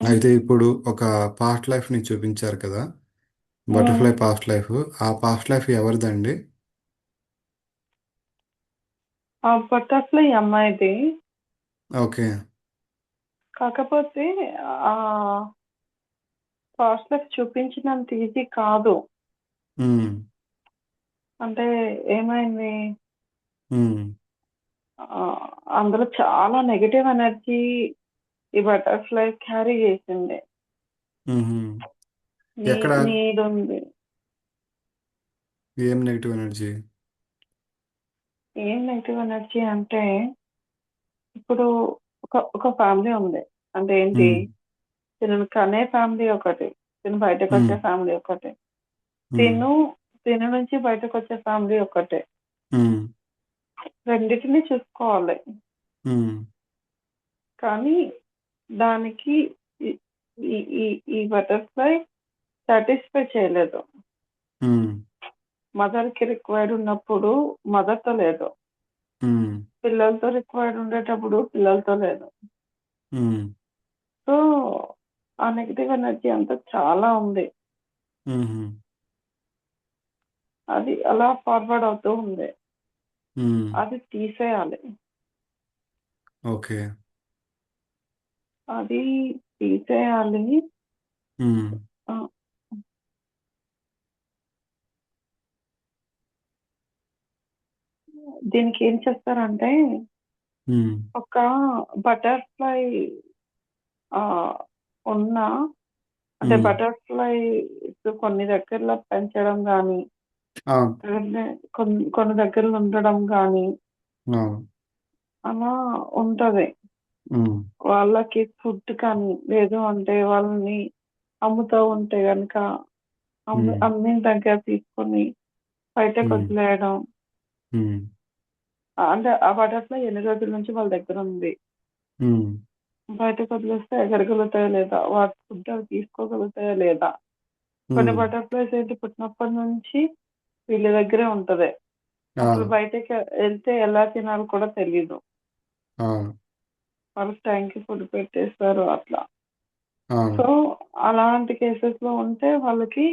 అయితే ఇప్పుడు ఒక పాస్ట్ లైఫ్ని చూపించారు కదా, ఉమ్, బటర్ఫ్లై పాస్ట్ లైఫ్. ఆ పాస్ట్ లైఫ్ ఎవరిదండి? ఆ బటర్ఫ్లై అమ్మాయిది. ఓకే. కాకపోతే ఆ ఫాస్ట్ లైఫ్ చూపించినంత ఈజీ కాదు. ఉమ్, అంటే ఏమైంది, ఉమ్, ఆ, అందులో చాలా నెగటివ్ ఎనర్జీ ఈ బటర్ఫ్లై క్యారీ చేసింది. ఉహు. నీ ఎక్కడ? నీడ్ ఉంది. ఏం నెగిటివ్ ఎనర్జీ? ఏం నెగటివ్ ఎనర్జీ అంటే, ఇప్పుడు ఒక ఫ్యామిలీ ఉంది. అంటే ఏంటి, ఉమ్, తినను కనే ఫ్యామిలీ ఒకటి, తిను బయటకు ఉమ్, వచ్చే ఫ్యామిలీ ఒకటి, ఉమ్, తిను తిను నుంచి బయటకు వచ్చే ఫ్యామిలీ ఒకటే. ఉమ్, రెండింటిని చూసుకోవాలి. ఉమ్, కానీ దానికి ఈ ఈ ఈ ఈ బటర్ఫ్లై సాటిస్ఫై చేయలేదు. ఉమ్, మదర్ కి రిక్వైర్డ్ ఉన్నప్పుడు మదర్ తో లేదు, ఉమ్, పిల్లలతో రిక్వైర్డ్ ఉండేటప్పుడు పిల్లలతో లేదు. ఉమ్, సో ఆ నెగిటివ్ ఎనర్జీ అంతా చాలా ఉంది. ఉహు, అది అలా ఫార్వర్డ్ అవుతూ ఉంది. ఉమ్. అది తీసేయాలి. ఓకే. అది తీసేయాలి. ఉమ్, ఆ, దీనికి ఏం చేస్తారంటే, ఉమ్, ఒక బటర్ఫ్లై ఆ ఉన్న, అంటే ఉమ్. బటర్ఫ్లై కొన్ని దగ్గరలో పెంచడం కానీ, అవును. కొన్ని దగ్గరలో ఉండడం కానీ అవును. అలా ఉంటది. ఉమ్, వాళ్ళకి ఫుడ్ కానీ, లేదు అంటే వాళ్ళని అమ్ముతూ ఉంటే కనుక ఉమ్, అమ్మిన దగ్గర తీసుకొని బయటకు ఉమ్, వదిలేయడం. ఉమ్, అంటే ఆ బటర్ఫ్లై ఎన్ని రోజుల నుంచి వాళ్ళ దగ్గర ఉంది, ఉమ్, బయటకు వదిలేస్తే ఎగరగలుగుతాయా లేదా, వాటి ఫుడ్ అవి తీసుకోగలుగుతాయా లేదా. కొన్ని ఉమ్. బటర్ఫ్లైస్ ఏంటి, పుట్టినప్పటి నుంచి వీళ్ళ దగ్గరే ఉంటది. అసలు అవును. బయటకి వెళ్తే ఎలా తినాలో కూడా తెలీదు. అవును. వాళ్ళకి టైంకి ఫుడ్ పెట్టేస్తారు అట్లా. అవును. సో అలాంటి కేసెస్ లో ఉంటే వాళ్ళకి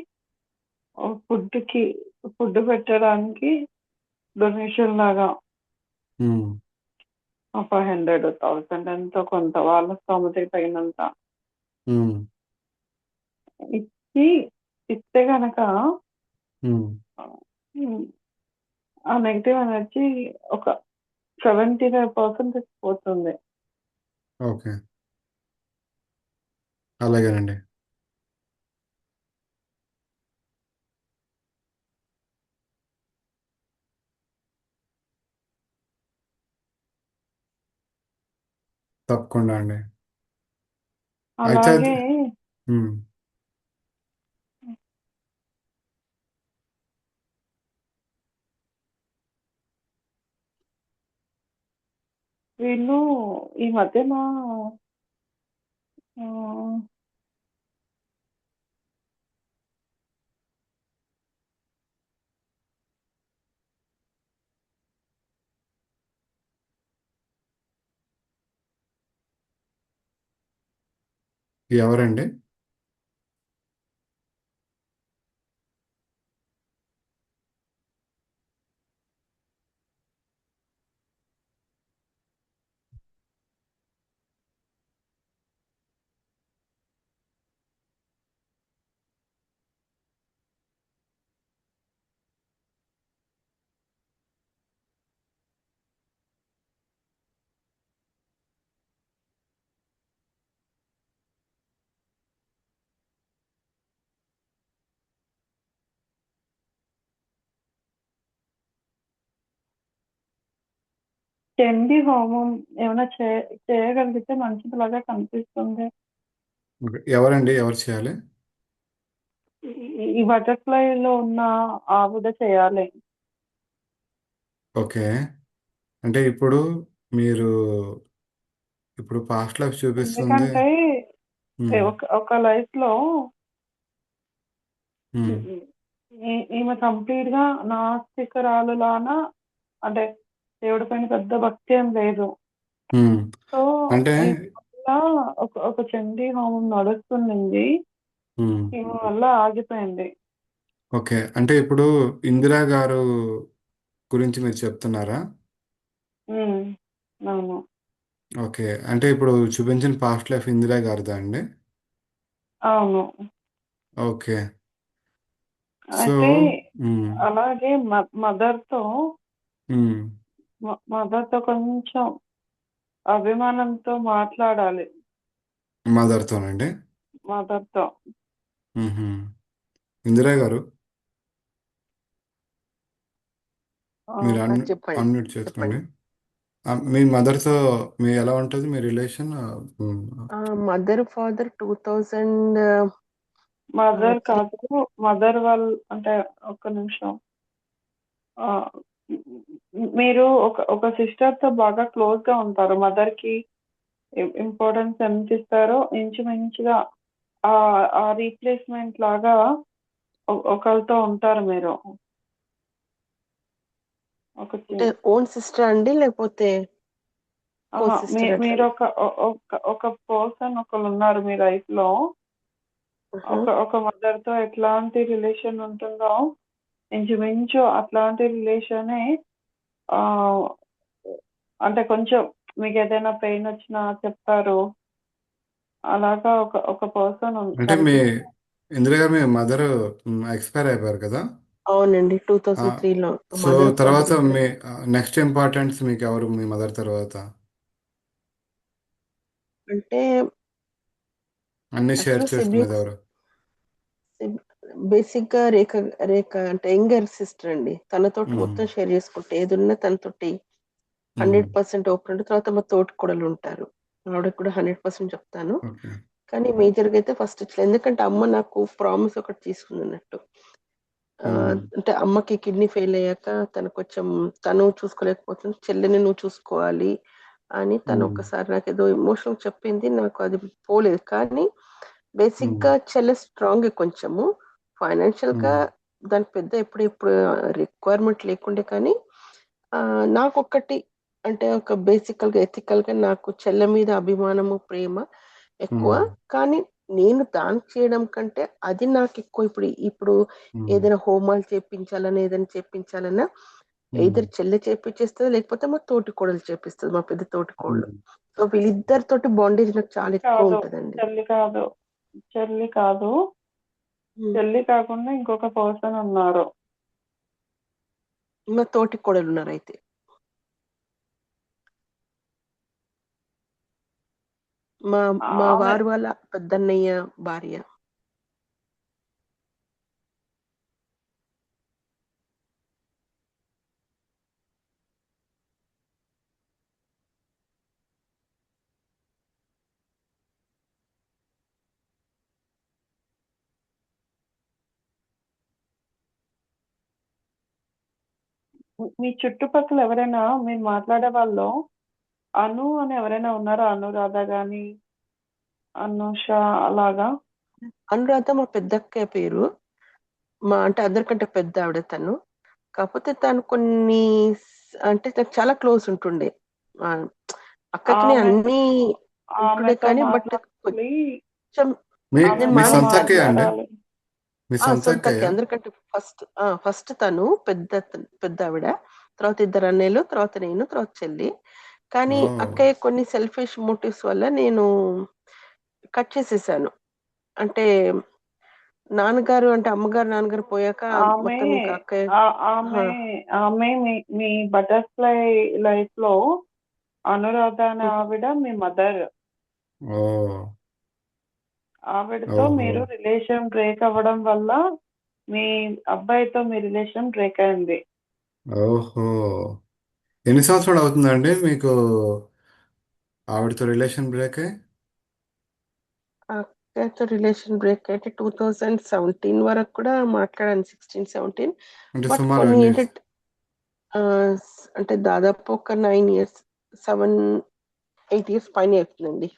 ఫుడ్ కి ఫుడ్ పెట్టడానికి డొనేషన్ లాగా ఉమ్, ఒక 100,000 ఎంతో కొంత వాళ్ళ స్తోమతకి తగినంత ఉమ్, ఇచ్చి ఇస్తే గనక ఉమ్. ఉమ్, ఆ నెగిటివ్ ఎనర్జీ ఒక 75% పోతుంది. ఓకే. అలాగేనండి. తప్పకుండా అండి. అయితే అలాగే ఉమ్, వీళ్ళు ఈ మధ్యన ఆ, ఎవరండి? చండీ హోమం ఏమైనా చేయగలిగితే మంచిదిలాగా కనిపిస్తుంది. ఓకే. ఎవరండి? ఎవరు చేయాలి? ఈ బటర్ఫ్లై లో ఉన్న ఆవిడ చేయాలి. ఓకే. అంటే మీరు ఇప్పుడు పాస్ట్ లైఫ్ చూపిస్తుంది. ఎందుకంటే ఉమ్, ఒక లైఫ్ లో ఉమ్, ఈమె కంప్లీట్ గా నాస్తికురాలులానా, అంటే దేవుడి పైన పెద్ద భక్తి ఏం లేదు. ఉమ్. సో అంటే ఈ ఒక చండీ హోమం నడుస్తుండింది. ఉమ్, ఈమె వల్ల ఆగిపోయింది. ఓకే. అంటే ఇప్పుడు ఇందిరా గారు గురించి మీరు చెప్తున్నారా? ఉమ్, అవును. ఓకే. అంటే ఇప్పుడు చూపించిన పాస్ట్ లైఫ్ ఇందిరా గారిదా అండి? అవును. ఓకే. సో అయితే ఉమ్, అలాగే మదర్తో ఉమ్, మదర్తో కొంచెం అభిమానంతో మాట్లాడాలి. మదర్తోనండి. మదర్తో. ఉహు. ఇందిరా గారు ఆ, మీరు చెప్పండి అన్మ్యూట్ చేసుకోండి. చెప్పండి. మీ మదర్తో మీ ఎలా ఉంటుంది మీ relation? Mother father 2000 mother three. కాదు. మదర్ వాళ్ళు అంటే ఒక్క నిమిషం. ఆ, మీరు ఒక సిస్టర్ తో బాగా క్లోజ్ గా ఉంటారు. మదర్ కి ఇంపార్టెన్స్ ఎంత ఇస్తారో ఇంచుమించుగా ఆ ఆ రీప్లేస్మెంట్ లాగా ఒకరితో ఉంటారు మీరు. ఒక అంటే ఓన్ సిస్టర్ అండి లేకపోతే కో సిస్టర్ అట్లా? మీరు ఒక పర్సన్ ఒకరు ఉన్నారు మీ లైఫ్ లో. ఒక మదర్ తో ఎట్లాంటి రిలేషన్ ఉంటుందో ఇంచుమించు అట్లాంటి రిలేషనే. ఆ అంటే కొంచెం మీకు ఏదైనా పెయిన్ వచ్చినా చెప్తారు. అలాగా ఒక పర్సన్ అంటే మీ కనిపిస్తారు. ఇందిరా గారు మీ మదర్ ఎక్స్పైర్ అయిపోయారు కదా? అవునండి, ఆ, 2003లో సో మదర్ తర్వాత ఫాదర్ మీ ఇద్దరు. నెక్స్ట్ ఇంపార్టెన్స్ మీకు ఎవరు మీ మదర్ తర్వాత? అంటే అన్ని షేర్ యాక్చువల్ చేసుకునేది సిబ్లింగ్స్ ఎవరు? బేసిక్ గా రేఖ రేఖ అంటే యంగర్ సిస్టర్ అండి. తనతోటి మ్మ్. మొత్తం షేర్ చేసుకుంటే ఏది ఉన్నా తనతోటి మ్మ్. 100% ఓపెన్ ఉంటుంది. తర్వాత మా తోటి కోడలు ఉంటారు, ఆవిడకి కూడా 100% చెప్తాను. ఓకే. కానీ మేజర్గా అయితే ఫస్ట్ ఇట్లా, ఎందుకంటే అమ్మ నాకు ప్రామిస్ ఒకటి తీసుకుంది అన్నట్టు. మ్మ్. అంటే అమ్మకి కిడ్నీ ఫెయిల్ అయ్యాక తను కొంచెం తను చూసుకోలేకపోతుంది, చెల్లిని నువ్వు చూసుకోవాలి అని తను మ్మ్. ఒకసారి నాకు ఏదో ఎమోషన్ చెప్పింది. నాకు అది పోలేదు. కానీ బేసిక్ మ్మ్. గా చెల్లె స్ట్రాంగ్ కొంచెము ఫైనాన్షియల్ గా. మ్మ్. దాని పెద్ద ఇప్పుడు రిక్వైర్మెంట్ లేకుండే. కానీ నాకొక్కటి అంటే ఒక బేసికల్ గా ఎథికల్ గా నాకు చెల్లె మీద అభిమానము ప్రేమ ఎక్కువ. మ్మ్. కానీ నేను దానం చేయడం కంటే అది నాకు ఎక్కువ. ఇప్పుడు ఇప్పుడు మ్మ్. ఏదైనా హోమాలు చేపించాలన్నా ఏదైనా చేపించాలన్నా మ్మ్. ఇద్దరు చెల్లె చేపించేస్తుంది, లేకపోతే మా తోటి కోడలు చేపిస్తుంది, మా పెద్ద తోటి కోడలు. మ్మ్. సో వీళ్ళిద్దరితోటి బాండేజ్ నాకు చాలా ఎక్కువ కాదు. ఉంటదండి. చెల్లి కాదు. చెల్లి కాదు. ఉమ్. చెల్లి కాకుండా ఇంకొక పర్సన్ ఉన్నారు. మా తోటి కోడలు ఉన్నారు అయితే. మా మా ఆమె వారు వాళ్ళ పెద్దన్నయ్య భార్య. మీ చుట్టుపక్కల ఎవరైనా మీరు మాట్లాడే వాళ్ళు అను అని ఎవరైనా ఉన్నారా? అనురాధ గాని, అనుష అలాగా? అనురాధ మా పెద్దక్కయ్య పేరు. మా అంటే అందరికంటే పెద్ద ఆవిడ తను. కాకపోతే తను కొన్ని అంటే తనకు చాలా క్లోజ్ ఉంటుండే. ఆ, అక్కకి నేను ఆమె అన్ని ఉంటుండే ఆమెతో కానీ బట్ మాట్లాడాలి. కొంచెం మీ నేను మీ ఆమెతో సొంత మానేశాను. అక్కయ్య అండి? మాట్లాడాలి. మీ సొంత అక్కయ్య? సొంతకి అందరికంటే ఫస్ట్ తను పెద్ద ఆవిడ, తర్వాత ఇద్దరు అన్నయ్యలు, తర్వాత నేను, తర్వాత చెల్లి. కానీ ఓ. అక్కయ్య కొన్ని సెల్ఫిష్ మోటివ్స్ వల్ల నేను కట్ చేసేసాను. అంటే నాన్నగారు అంటే అమ్మగారు నాన్నగారు పోయాక ఆమె మొత్తం ఇంకా అక్కయ్య. ఆమె ఆహా. ఆమె మీ బటర్ఫ్లై లైఫ్ లో అనురాధ అనే ఉమ్. ఆవిడ మీ మదర్. ఓ. ఆవిడతో ఓహో. మీరు రిలేషన్ బ్రేక్ అవ్వడం వల్ల మీ అబ్బాయితో మీ రిలేషన్ బ్రేక్ అయింది. ఓహో. ఎన్ని సంవత్సరాలు అవుతుందండి మీకు ఆవిడతో రిలేషన్ బ్రేక్ అయ్యి? అక్కయ్యతో రిలేషన్ బ్రేక్ అయితే 2017 వరకు కూడా మాట్లాడాను, 16, 17. అంటే బట్ సుమారు కొన్ని ఎన్ని? ఏంటంటే ఆ, అంటే దాదాపు ఒక 9 years, 7, 8 years పైన అవుతుందండి.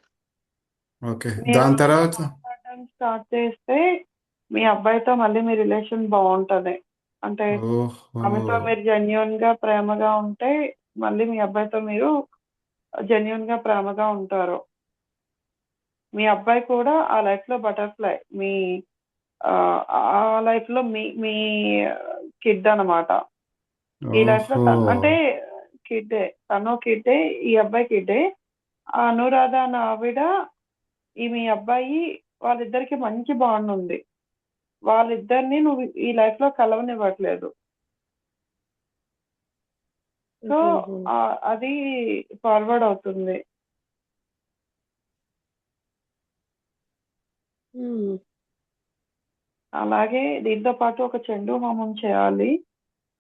ఓకే. మీరు దాని తర్వాత? మాట్లాడడం స్టార్ట్ చేస్తే మీ అబ్బాయితో మళ్ళీ మీ రిలేషన్ బాగుంటది. అంటే ఓహో. ఆమెతో మీరు జెన్యున్ గా ప్రేమగా ఉంటే మళ్ళీ మీ అబ్బాయితో మీరు జెన్యున్ గా ప్రేమగా ఉంటారు. మీ అబ్బాయి కూడా ఆ లైఫ్ లో బటర్ఫ్లై, మీ ఆ లైఫ్ లో మీ మీ కిడ్ అన్నమాట. ఈ లైఫ్ లో ఓహో. అంటే కిడ్డే, తను కిడ్డే, ఈ అబ్బాయి కిడ్డే. ఆ అనురాధ అన్న ఆవిడ ఈ మీ అబ్బాయి, వాళ్ళిద్దరికి మంచి బాండ్ ఉంది. వాళ్ళిద్దరిని నువ్వు ఈ లైఫ్ లో కలవనివ్వట్లేదు. సో ఉహుహు. అది ఫార్వర్డ్ అవుతుంది. ఉమ్. అలాగే దీంతో పాటు ఒక చండీ హోమం చేయాలి.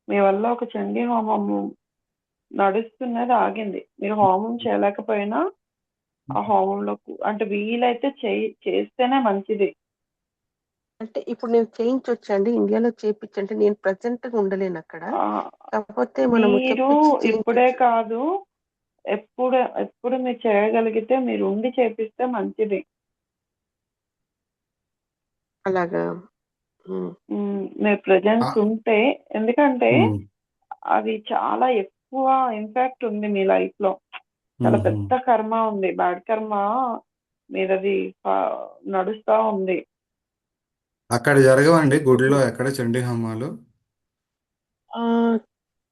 మీ వల్ల ఒక చండీ హోమము నడుస్తున్నది ఆగింది. మీరు హోమం చేయలేకపోయినా ఆ హోమంలో అంటే వీలైతే చేస్తేనే మంచిది. అంటే ఇప్పుడు నేను చేయించొచ్చండి, ఇండియాలో చేయించంటే నేను ప్రజెంట్ గా ఉండలేను అక్కడ, ఆ, కాకపోతే మనము మీరు చెప్పించి ఇప్పుడే చేయించొచ్చు. కాదు, ఎప్పుడు ఎప్పుడు మీరు చేయగలిగితే మీరు ఉండి చేపిస్తే మంచిది. అలాగా. ఉమ్. మీరు ప్రెజెన్స్ ఆ, ఉంటే, ఎందుకంటే ఉమ్, అది చాలా ఎక్కువ ఇంపాక్ట్ ఉంది మీ లైఫ్ లో. చాలా ఉమ్హు. పెద్ద కర్మ ఉంది, బ్యాడ్ కర్మ మీదది నడుస్తా ఉంది. అక్కడ జరగవండి గుడిలో ఎక్కడ చండీ హోమాలు? ఆ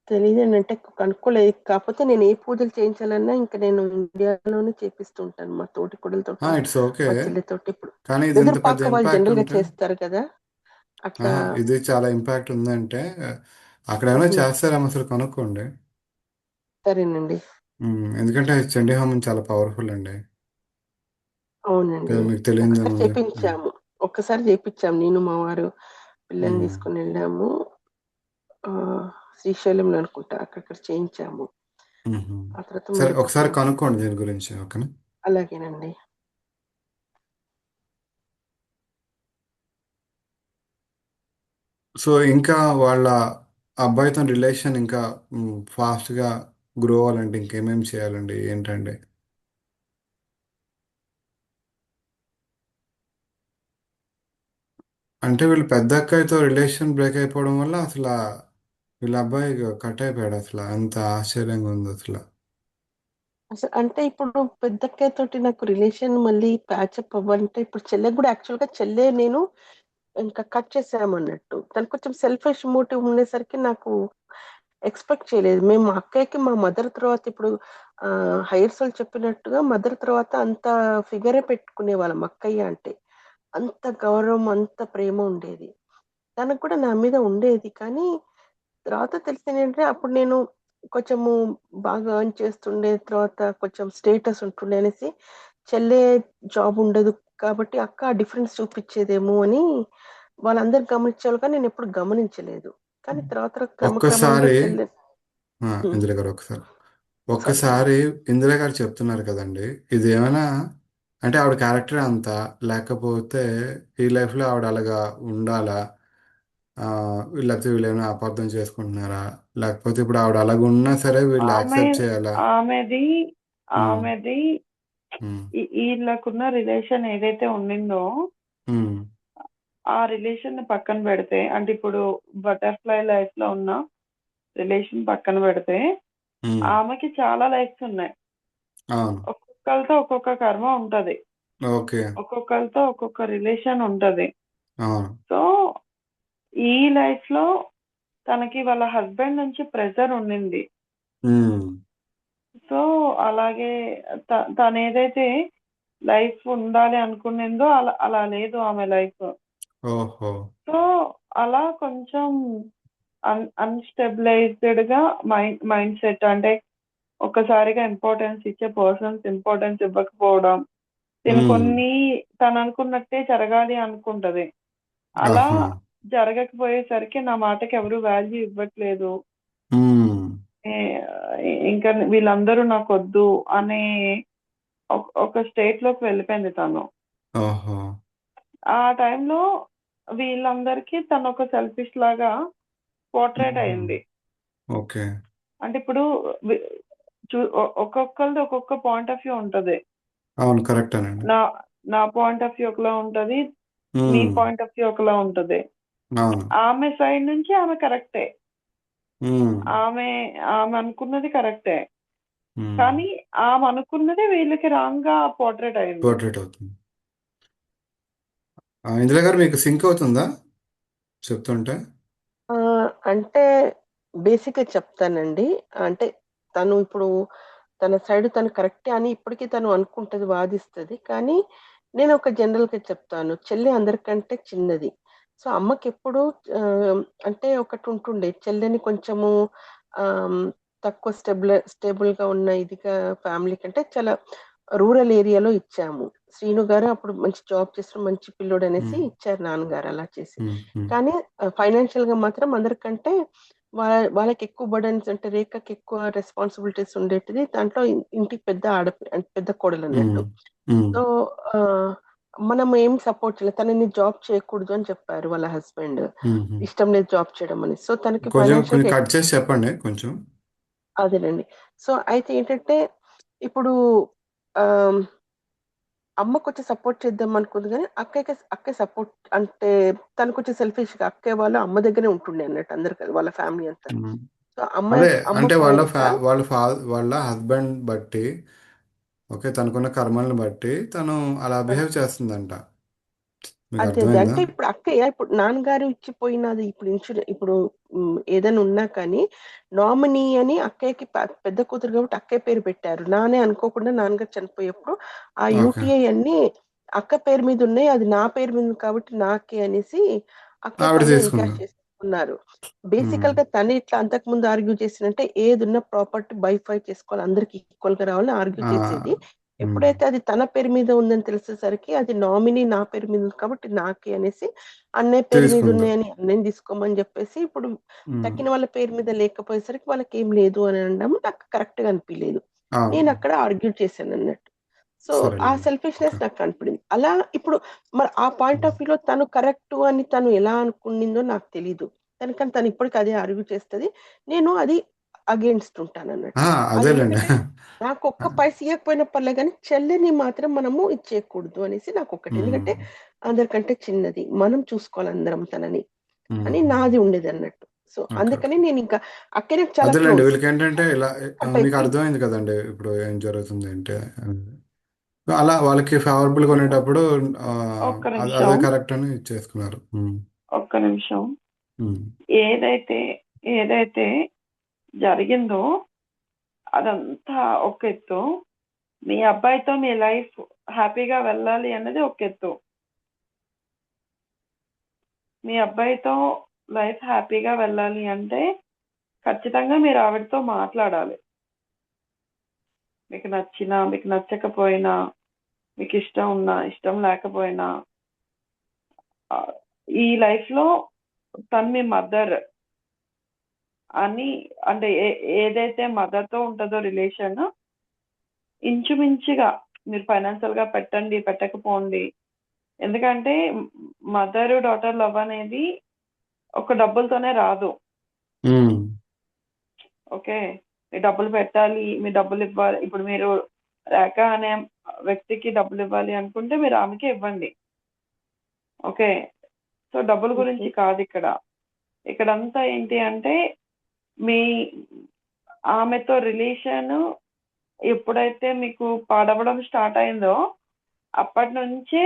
తెలియదండి, అంటే కనుక్కోలేదు. కాకపోతే నేను ఏ పూజలు చేయించాలన్నా ఇంకా నేను ఇండియాలోనే చేపిస్తూ ఉంటాను, మా తోటి కొడలతోటి, ఇట్స్ ఓకే. మా చెల్లితోటి. ఇప్పుడు కానీ ఇది ఇంత వెదురు పెద్ద పాక వాళ్ళు ఇంపాక్ట్ జనరల్ గా ఉంటే, చేస్తారు కదా, అట్లా. ఇది చాలా ఇంపాక్ట్ ఉందంటే అక్కడ ఏమైనా ఉహు. చేస్తారేమో అసలు కనుక్కోండి. సరేనండి. ఎందుకంటే చండీ హోమం చాలా పవర్ఫుల్ అండి. అవునండి. మీకు తెలియదు ఒకసారి ఏముంది. చేపించాము, ఒక్కసారి చేపించాము, నేను మా వారు పిల్లని ఉమ్, తీసుకుని వెళ్ళాము. ఆ శ్రీశైలంలో అనుకుంటా, అక్కడ చేయించాము. ఉమ్హు. ఆ తర్వాత సరే మళ్ళీ ఒకసారి కనుక్కోండి దీని గురించి, ఓకేనా? అలాగేనండి. సో ఇంకా వాళ్ళ అబ్బాయితో రిలేషన్ ఇంకా ఫాస్ట్గా గ్రో అవ్వాలంటే ఇంకేమేమి చేయాలండి, ఏంటండి? అంటే వీళ్ళు పెద్ద అక్కయ్యతో రిలేషన్ బ్రేక్ అయిపోవడం వల్ల అసలు వీళ్ళ అబ్బాయి కట్ అయిపోయాడు, అసలు అంత ఆశ్చర్యంగా ఉంది అసలు. అసలు అంటే ఇప్పుడు పెద్దక్కయ్య తోటి నాకు రిలేషన్ మళ్ళీ ప్యాచప్ అవ్వాలంటే, ఇప్పుడు చెల్లెకి కూడా యాక్చువల్ గా చెల్లె నేను ఇంకా కట్ చేసామన్నట్టు, తను కొంచెం సెల్ఫిష్ మోటివ్ ఉండేసరికి నాకు ఎక్స్పెక్ట్ చేయలేదు. మేము మా అక్కయ్యకి మా మదర్ తర్వాత ఇప్పుడు హైయర్ సోల్ చెప్పినట్టుగా మదర్ తర్వాత అంత ఫిగరే పెట్టుకునే వాళ్ళం అక్కయ్య అంటే. అంత గౌరవం, అంత ప్రేమ ఉండేది. తనకు కూడా నా మీద ఉండేది. కానీ తర్వాత తెలిసిందేంటంటే, అప్పుడు నేను కొంచెము బాగా ఎర్న్ చేస్తుండే, తర్వాత కొంచెం స్టేటస్ ఉంటుండే అనేసి, చెల్లె జాబ్ ఉండదు కాబట్టి అక్క డిఫరెన్స్ చూపించేదేమో అని వాళ్ళందరూ గమనించారు, కానీ నేను ఎప్పుడు గమనించలేదు. కానీ తర్వాత క్రమక్రమంగా ఒక్కసారి చెల్లె. ఉమ్, ఇందిరా గారు ఒకసారి సారీ. ఒక్కసారి ఇందిరా గారు చెప్తున్నారు కదండి, ఇది ఏమైనా అంటే ఆవిడ క్యారెక్టర్ అంతా, లేకపోతే ఈ లైఫ్లో ఆవిడ అలాగా ఉండాలా, ఆ, లేకపోతే వీళ్ళు ఏమైనా అపార్థం చేసుకుంటున్నారా, లేకపోతే ఇప్పుడు ఆవిడ అలాగ ఉన్నా సరే వీళ్ళు ఆమె యాక్సెప్ట్ చేయాలా? ఆమెది ఉమ్, ఆమెది ఉమ్, వీళ్ళకున్న రిలేషన్ ఏదైతే ఉండిందో, ఉమ్, ఆ రిలేషన్ ని పక్కన పెడితే, అంటే ఇప్పుడు బటర్ఫ్లై లైఫ్ లో ఉన్న రిలేషన్ పక్కన పెడితే, ఉమ్. ఆమెకి చాలా లైఫ్స్ ఉన్నాయి. అవును. ఒక్కొక్కరితో ఒక్కొక్క కర్మ ఉంటది, ఓకే. ఒక్కొక్కరితో ఒక్కొక్క రిలేషన్ ఉంటది. అవును. సో ఈ లైఫ్ లో తనకి వాళ్ళ హస్బెండ్ నుంచి ప్రెజర్ ఉండింది. ఉమ్, సో అలాగే తను ఏదైతే లైఫ్ ఉండాలి అనుకునిందో అలా అలా లేదు ఆమె లైఫ్. ఓహో. సో అలా కొంచెం అన్స్టెబిలైజ్డ్ గా మైండ్ సెట్, అంటే ఒక్కసారిగా ఇంపార్టెన్స్ ఇచ్చే పర్సన్స్ ఇంపార్టెన్స్ ఇవ్వకపోవడం. తిను ఉమ్, కొన్ని తను అనుకున్నట్టే జరగాలి అనుకుంటది, అలా ఆహా. జరగకపోయేసరికి నా మాటకి ఎవరు వాల్యూ ఇవ్వట్లేదు, ఉమ్, ఏ- ఇంకా వీళ్ళందరూ నాకు వద్దు అనే ఒక స్టేట్ లోకి వెళ్ళిపోయింది తను. ఓహో. ఆ టైంలో వీళ్ళందరికీ తను ఒక సెల్ఫిష్ లాగా పోర్ట్రేట్ ఉమ్, అయింది. ఓకే. అంటే ఇప్పుడు ఒక్కొక్కరిది ఒక్కొక్క పాయింట్ ఆఫ్ వ్యూ ఉంటది. అవును, కరెక్టేనండి. నా నా పాయింట్ ఆఫ్ వ్యూ ఒకలా ఉంటది, మీ ఉమ్, పాయింట్ ఆఫ్ వ్యూ ఒకలా ఉంటది. అవును. ఆమె సైడ్ నుంచి ఆమె కరెక్టే, ఉమ్, ఆమె ఆమె అనుకున్నది కరెక్టే, ఉమ్. కానీ ఆమె అనుకున్నది వీళ్ళకి రాంగ్ గా పోర్ట్రేట్ అయింది. పోర్ట్రేట్ అవుతుంది. ఇందిరా గారు మీకు సింక్ అవుతుందా చెప్తుంటే? ఆ, అంటే బేసిక్గా చెప్తానండి. అంటే తను ఇప్పుడు తన సైడ్ తను కరెక్టే అని ఇప్పటికీ తను అనుకుంటది, వాదిస్తది. కానీ నేను ఒక జనరల్గా చెప్తాను, చెల్లి అందరికంటే చిన్నది. సో అమ్మకి ఎప్పుడు ఆ, అంటే ఒకటి ఉంటుండే, చెల్లెని కొంచెము ఆ, తక్కువ స్టేబుల్ గా ఉన్న ఇదిగా ఫ్యామిలీ కంటే చాలా రూరల్ ఏరియాలో ఇచ్చాము. శ్రీను గారు అప్పుడు మంచి జాబ్ చేసిన మంచి పిల్లోడు అనేసి ఉమ్, ఇచ్చారు నాన్నగారు అలా చేసి. ఉమ్, ఉమ్. కానీ ఫైనాన్షియల్ గా మాత్రం అందరికంటే వాళ్ళకి ఎక్కువ బర్డన్స్, అంటే రేఖకి ఎక్కువ రెస్పాన్సిబిలిటీస్ ఉండేటిది. దాంట్లో ఇంటికి పెద్ద అంటే పెద్ద కోడలు ఉమ్, అన్నట్టు. ఉమ్, సో ఆ, మనం ఏం సపోర్ట్ చేయలేదు, తనని జాబ్ చేయకూడదు అని చెప్పారు వాళ్ళ హస్బెండ్. ఉమ్, ఉమ్. ఇష్టం లేదు జాబ్ చేయడం అని. సో తనకి కొంచెం ఫైనాన్షియల్ కొంచెం గా కట్ చేసి చెప్పండి కొంచెం. అదేనండి. సో అయితే ఏంటంటే ఇప్పుడు ఆ, అమ్మ కొంచెం సపోర్ట్ చేద్దాం అనుకుంది, కానీ అక్కయ్య సపోర్ట్ అంటే తను కొంచెం సెల్ఫిష్ గా, అక్కయ్య వాళ్ళు అమ్మ దగ్గరే ఉంటుండే అన్నట్టు అందరు కదా, వాళ్ళ ఫ్యామిలీ అంతా. ఉమ్. సో అదే అమ్మ అంటే పోయాక వాళ్ళ హస్బెండ్ బట్టి, ఓకే, తనకున్న కర్మల్ని బట్టి తను అలా బిహేవ్ చేస్తుందంట. మీకు అదే అదే అర్థమైందా? అంటే ఇప్పుడు అక్కయ్య ఇప్పుడు నాన్నగారు ఇచ్చిపోయినది, ఇప్పుడు ఇప్పుడు ఏదైనా ఉన్నా కానీ నామినీ అని అక్కయ్యకి పెద్ద కూతురు కాబట్టి అక్కయ్య పేరు పెట్టారు. నానే అనుకోకుండా నాన్నగారు చనిపోయేప్పుడు ఆ ఓకే. యూటీఐ అన్ని అక్క పేరు మీద ఉన్నాయి, అది నా పేరు మీద ఉంది కాబట్టి నాకే అనేసి అక్కయ్య ఆవిడ పైన తీసుకుంది. ఎన్కాష్ చేసుకున్నారు. ఉమ్. బేసికల్ గా తను ఇట్లా అంతకు ముందు ఆర్గ్యూ చేసినంటే ఏది ఉన్న ప్రాపర్టీ బైఫై చేసుకోవాలి, అందరికి ఈక్వల్ గా రావాలని ఆర్గ్యూ ఆ, చేసేది. ఉమ్. ఎప్పుడైతే అది తన పేరు మీద ఉందని తెలిసేసరికి అది నామినీ నా పేరు మీద ఉంది కాబట్టి నాకే అనేసి అన్నయ్య పేరు మీద తీసుకుంది. ఉన్నాయని అన్నయ్యని తీసుకోమని చెప్పేసి, ఇప్పుడు ఉమ్. తక్కిన వాళ్ళ పేరు మీద లేకపోయేసరికి వాళ్ళకి ఏం లేదు అని అనడం నాకు కరెక్ట్ గా అనిపించలేదు. నేను అవును. అక్కడ ఆర్గ్యూ చేశాను అన్నట్టు. సో ఆ సరేలేండి. ఓకే. సెల్ఫిష్నెస్ నాకు కనపడింది. అలా ఇప్పుడు మరి ఆ పాయింట్ ఉమ్. ఆఫ్ వ్యూలో తను కరెక్ట్ అని తను ఎలా అనుకునిందో నాకు తెలీదు. తనకని తను ఇప్పటికీ అదే ఆర్గ్యూ చేస్తుంది. నేను అది అగేన్స్ట్ ఉంటాను ఆ, అన్నట్టు. అదేలేండి. అదేంటంటే నాకు ఒక్క పైస ఇవ్వకపోయినా పర్లే కానీ చెల్లెని మాత్రం మనము ఇచ్చేయకూడదు అనేసి నాకు ఒకటి. ఎందుకంటే ఉమ్. అందరికంటే చిన్నది, మనం చూసుకోవాలి అందరం తనని అని ఉమ్. నాది ఉండేది అన్నట్టు. So okay, okay. అందుకని నేను ఇంకా అక్క నాకు చాలా అదేలేండి, క్లోజ్ వీళ్ళకి ఏంటంటే ఇలా మీకు అబ్బాయికి. అర్థమైంది కదండి ఇప్పుడు ఏం జరుగుతుంది అంటే. అలా వాళ్ళకి ఫేవరబుల్గా ఉండేటప్పుడు ఆ, ఒక్క అదే నిమిషం, కరెక్ట్ అని ఇచ్చేసుకున్నారు. ఉమ్. ఒక్క నిమిషం. ఉమ్. ఏదైతే ఏదైతే జరిగిందో అదంతా ఒక ఎత్తు. మీ అబ్బాయితో మీ లైఫ్ హ్యాపీగా వెళ్ళాలి అన్నది ఒక ఎత్తు. మీ అబ్బాయితో లైఫ్ హ్యాపీగా వెళ్ళాలి అంటే ఖచ్చితంగా మీరు ఆవిడతో మాట్లాడాలి. మీకు నచ్చినా మీకు నచ్చకపోయినా, మీకు ఇష్టం ఉన్నా ఇష్టం లేకపోయినా, ఆ, ఈ లైఫ్ లో తను మీ మదర్ అని, అంటే ఏదైతే మదర్ తో ఉంటుందో రిలేషన్, ఇంచుమించుగా మీరు ఫైనాన్షియల్ గా పెట్టండి పెట్టకపోండి. ఎందుకంటే మదర్ డాటర్ లవ్ అనేది ఒక డబ్బులతోనే రాదు. ఉమ్. ఓకే, మీరు డబ్బులు పెట్టాలి, మీరు డబ్బులు ఇవ్వాలి. ఇప్పుడు మీరు రేఖ అనే వ్యక్తికి డబ్బులు ఇవ్వాలి అనుకుంటే మీరు ఆమెకి ఇవ్వండి. ఓకే, సో డబ్బుల గురించి కాదు ఇక్కడ. ఇక్కడంతా ఏంటి అంటే మీ ఆమెతో రిలేషన్ ఎప్పుడైతే మీకు పాడవడం స్టార్ట్ అయిందో అప్పటి నుంచే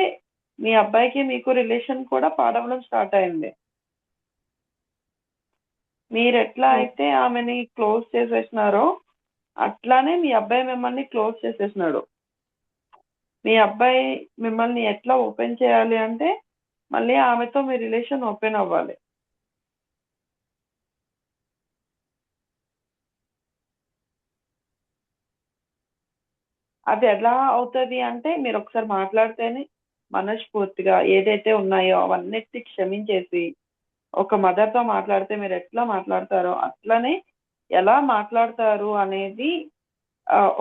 మీ అబ్బాయికి మీకు రిలేషన్ కూడా పాడవడం స్టార్ట్ అయింది. మీరు ఎట్లా అయితే ఆమెని క్లోజ్ చేసేసినారో అట్లానే మీ అబ్బాయి మిమ్మల్ని క్లోజ్ చేసేసినాడు. మీ అబ్బాయి మిమ్మల్ని ఎట్లా ఓపెన్ చేయాలి అంటే మళ్ళీ ఆమెతో మీ రిలేషన్ ఓపెన్ అవ్వాలి. అది ఎలా అవుతుంది అంటే మీరు ఒకసారి మాట్లాడితేనే, మనస్ఫూర్తిగా ఏదైతే ఉన్నాయో అవన్నిటి క్షమించేసి ఒక మదర్తో మాట్లాడితే మీరు ఎట్లా మాట్లాడతారో అట్లనే ఎలా మాట్లాడతారు అనేది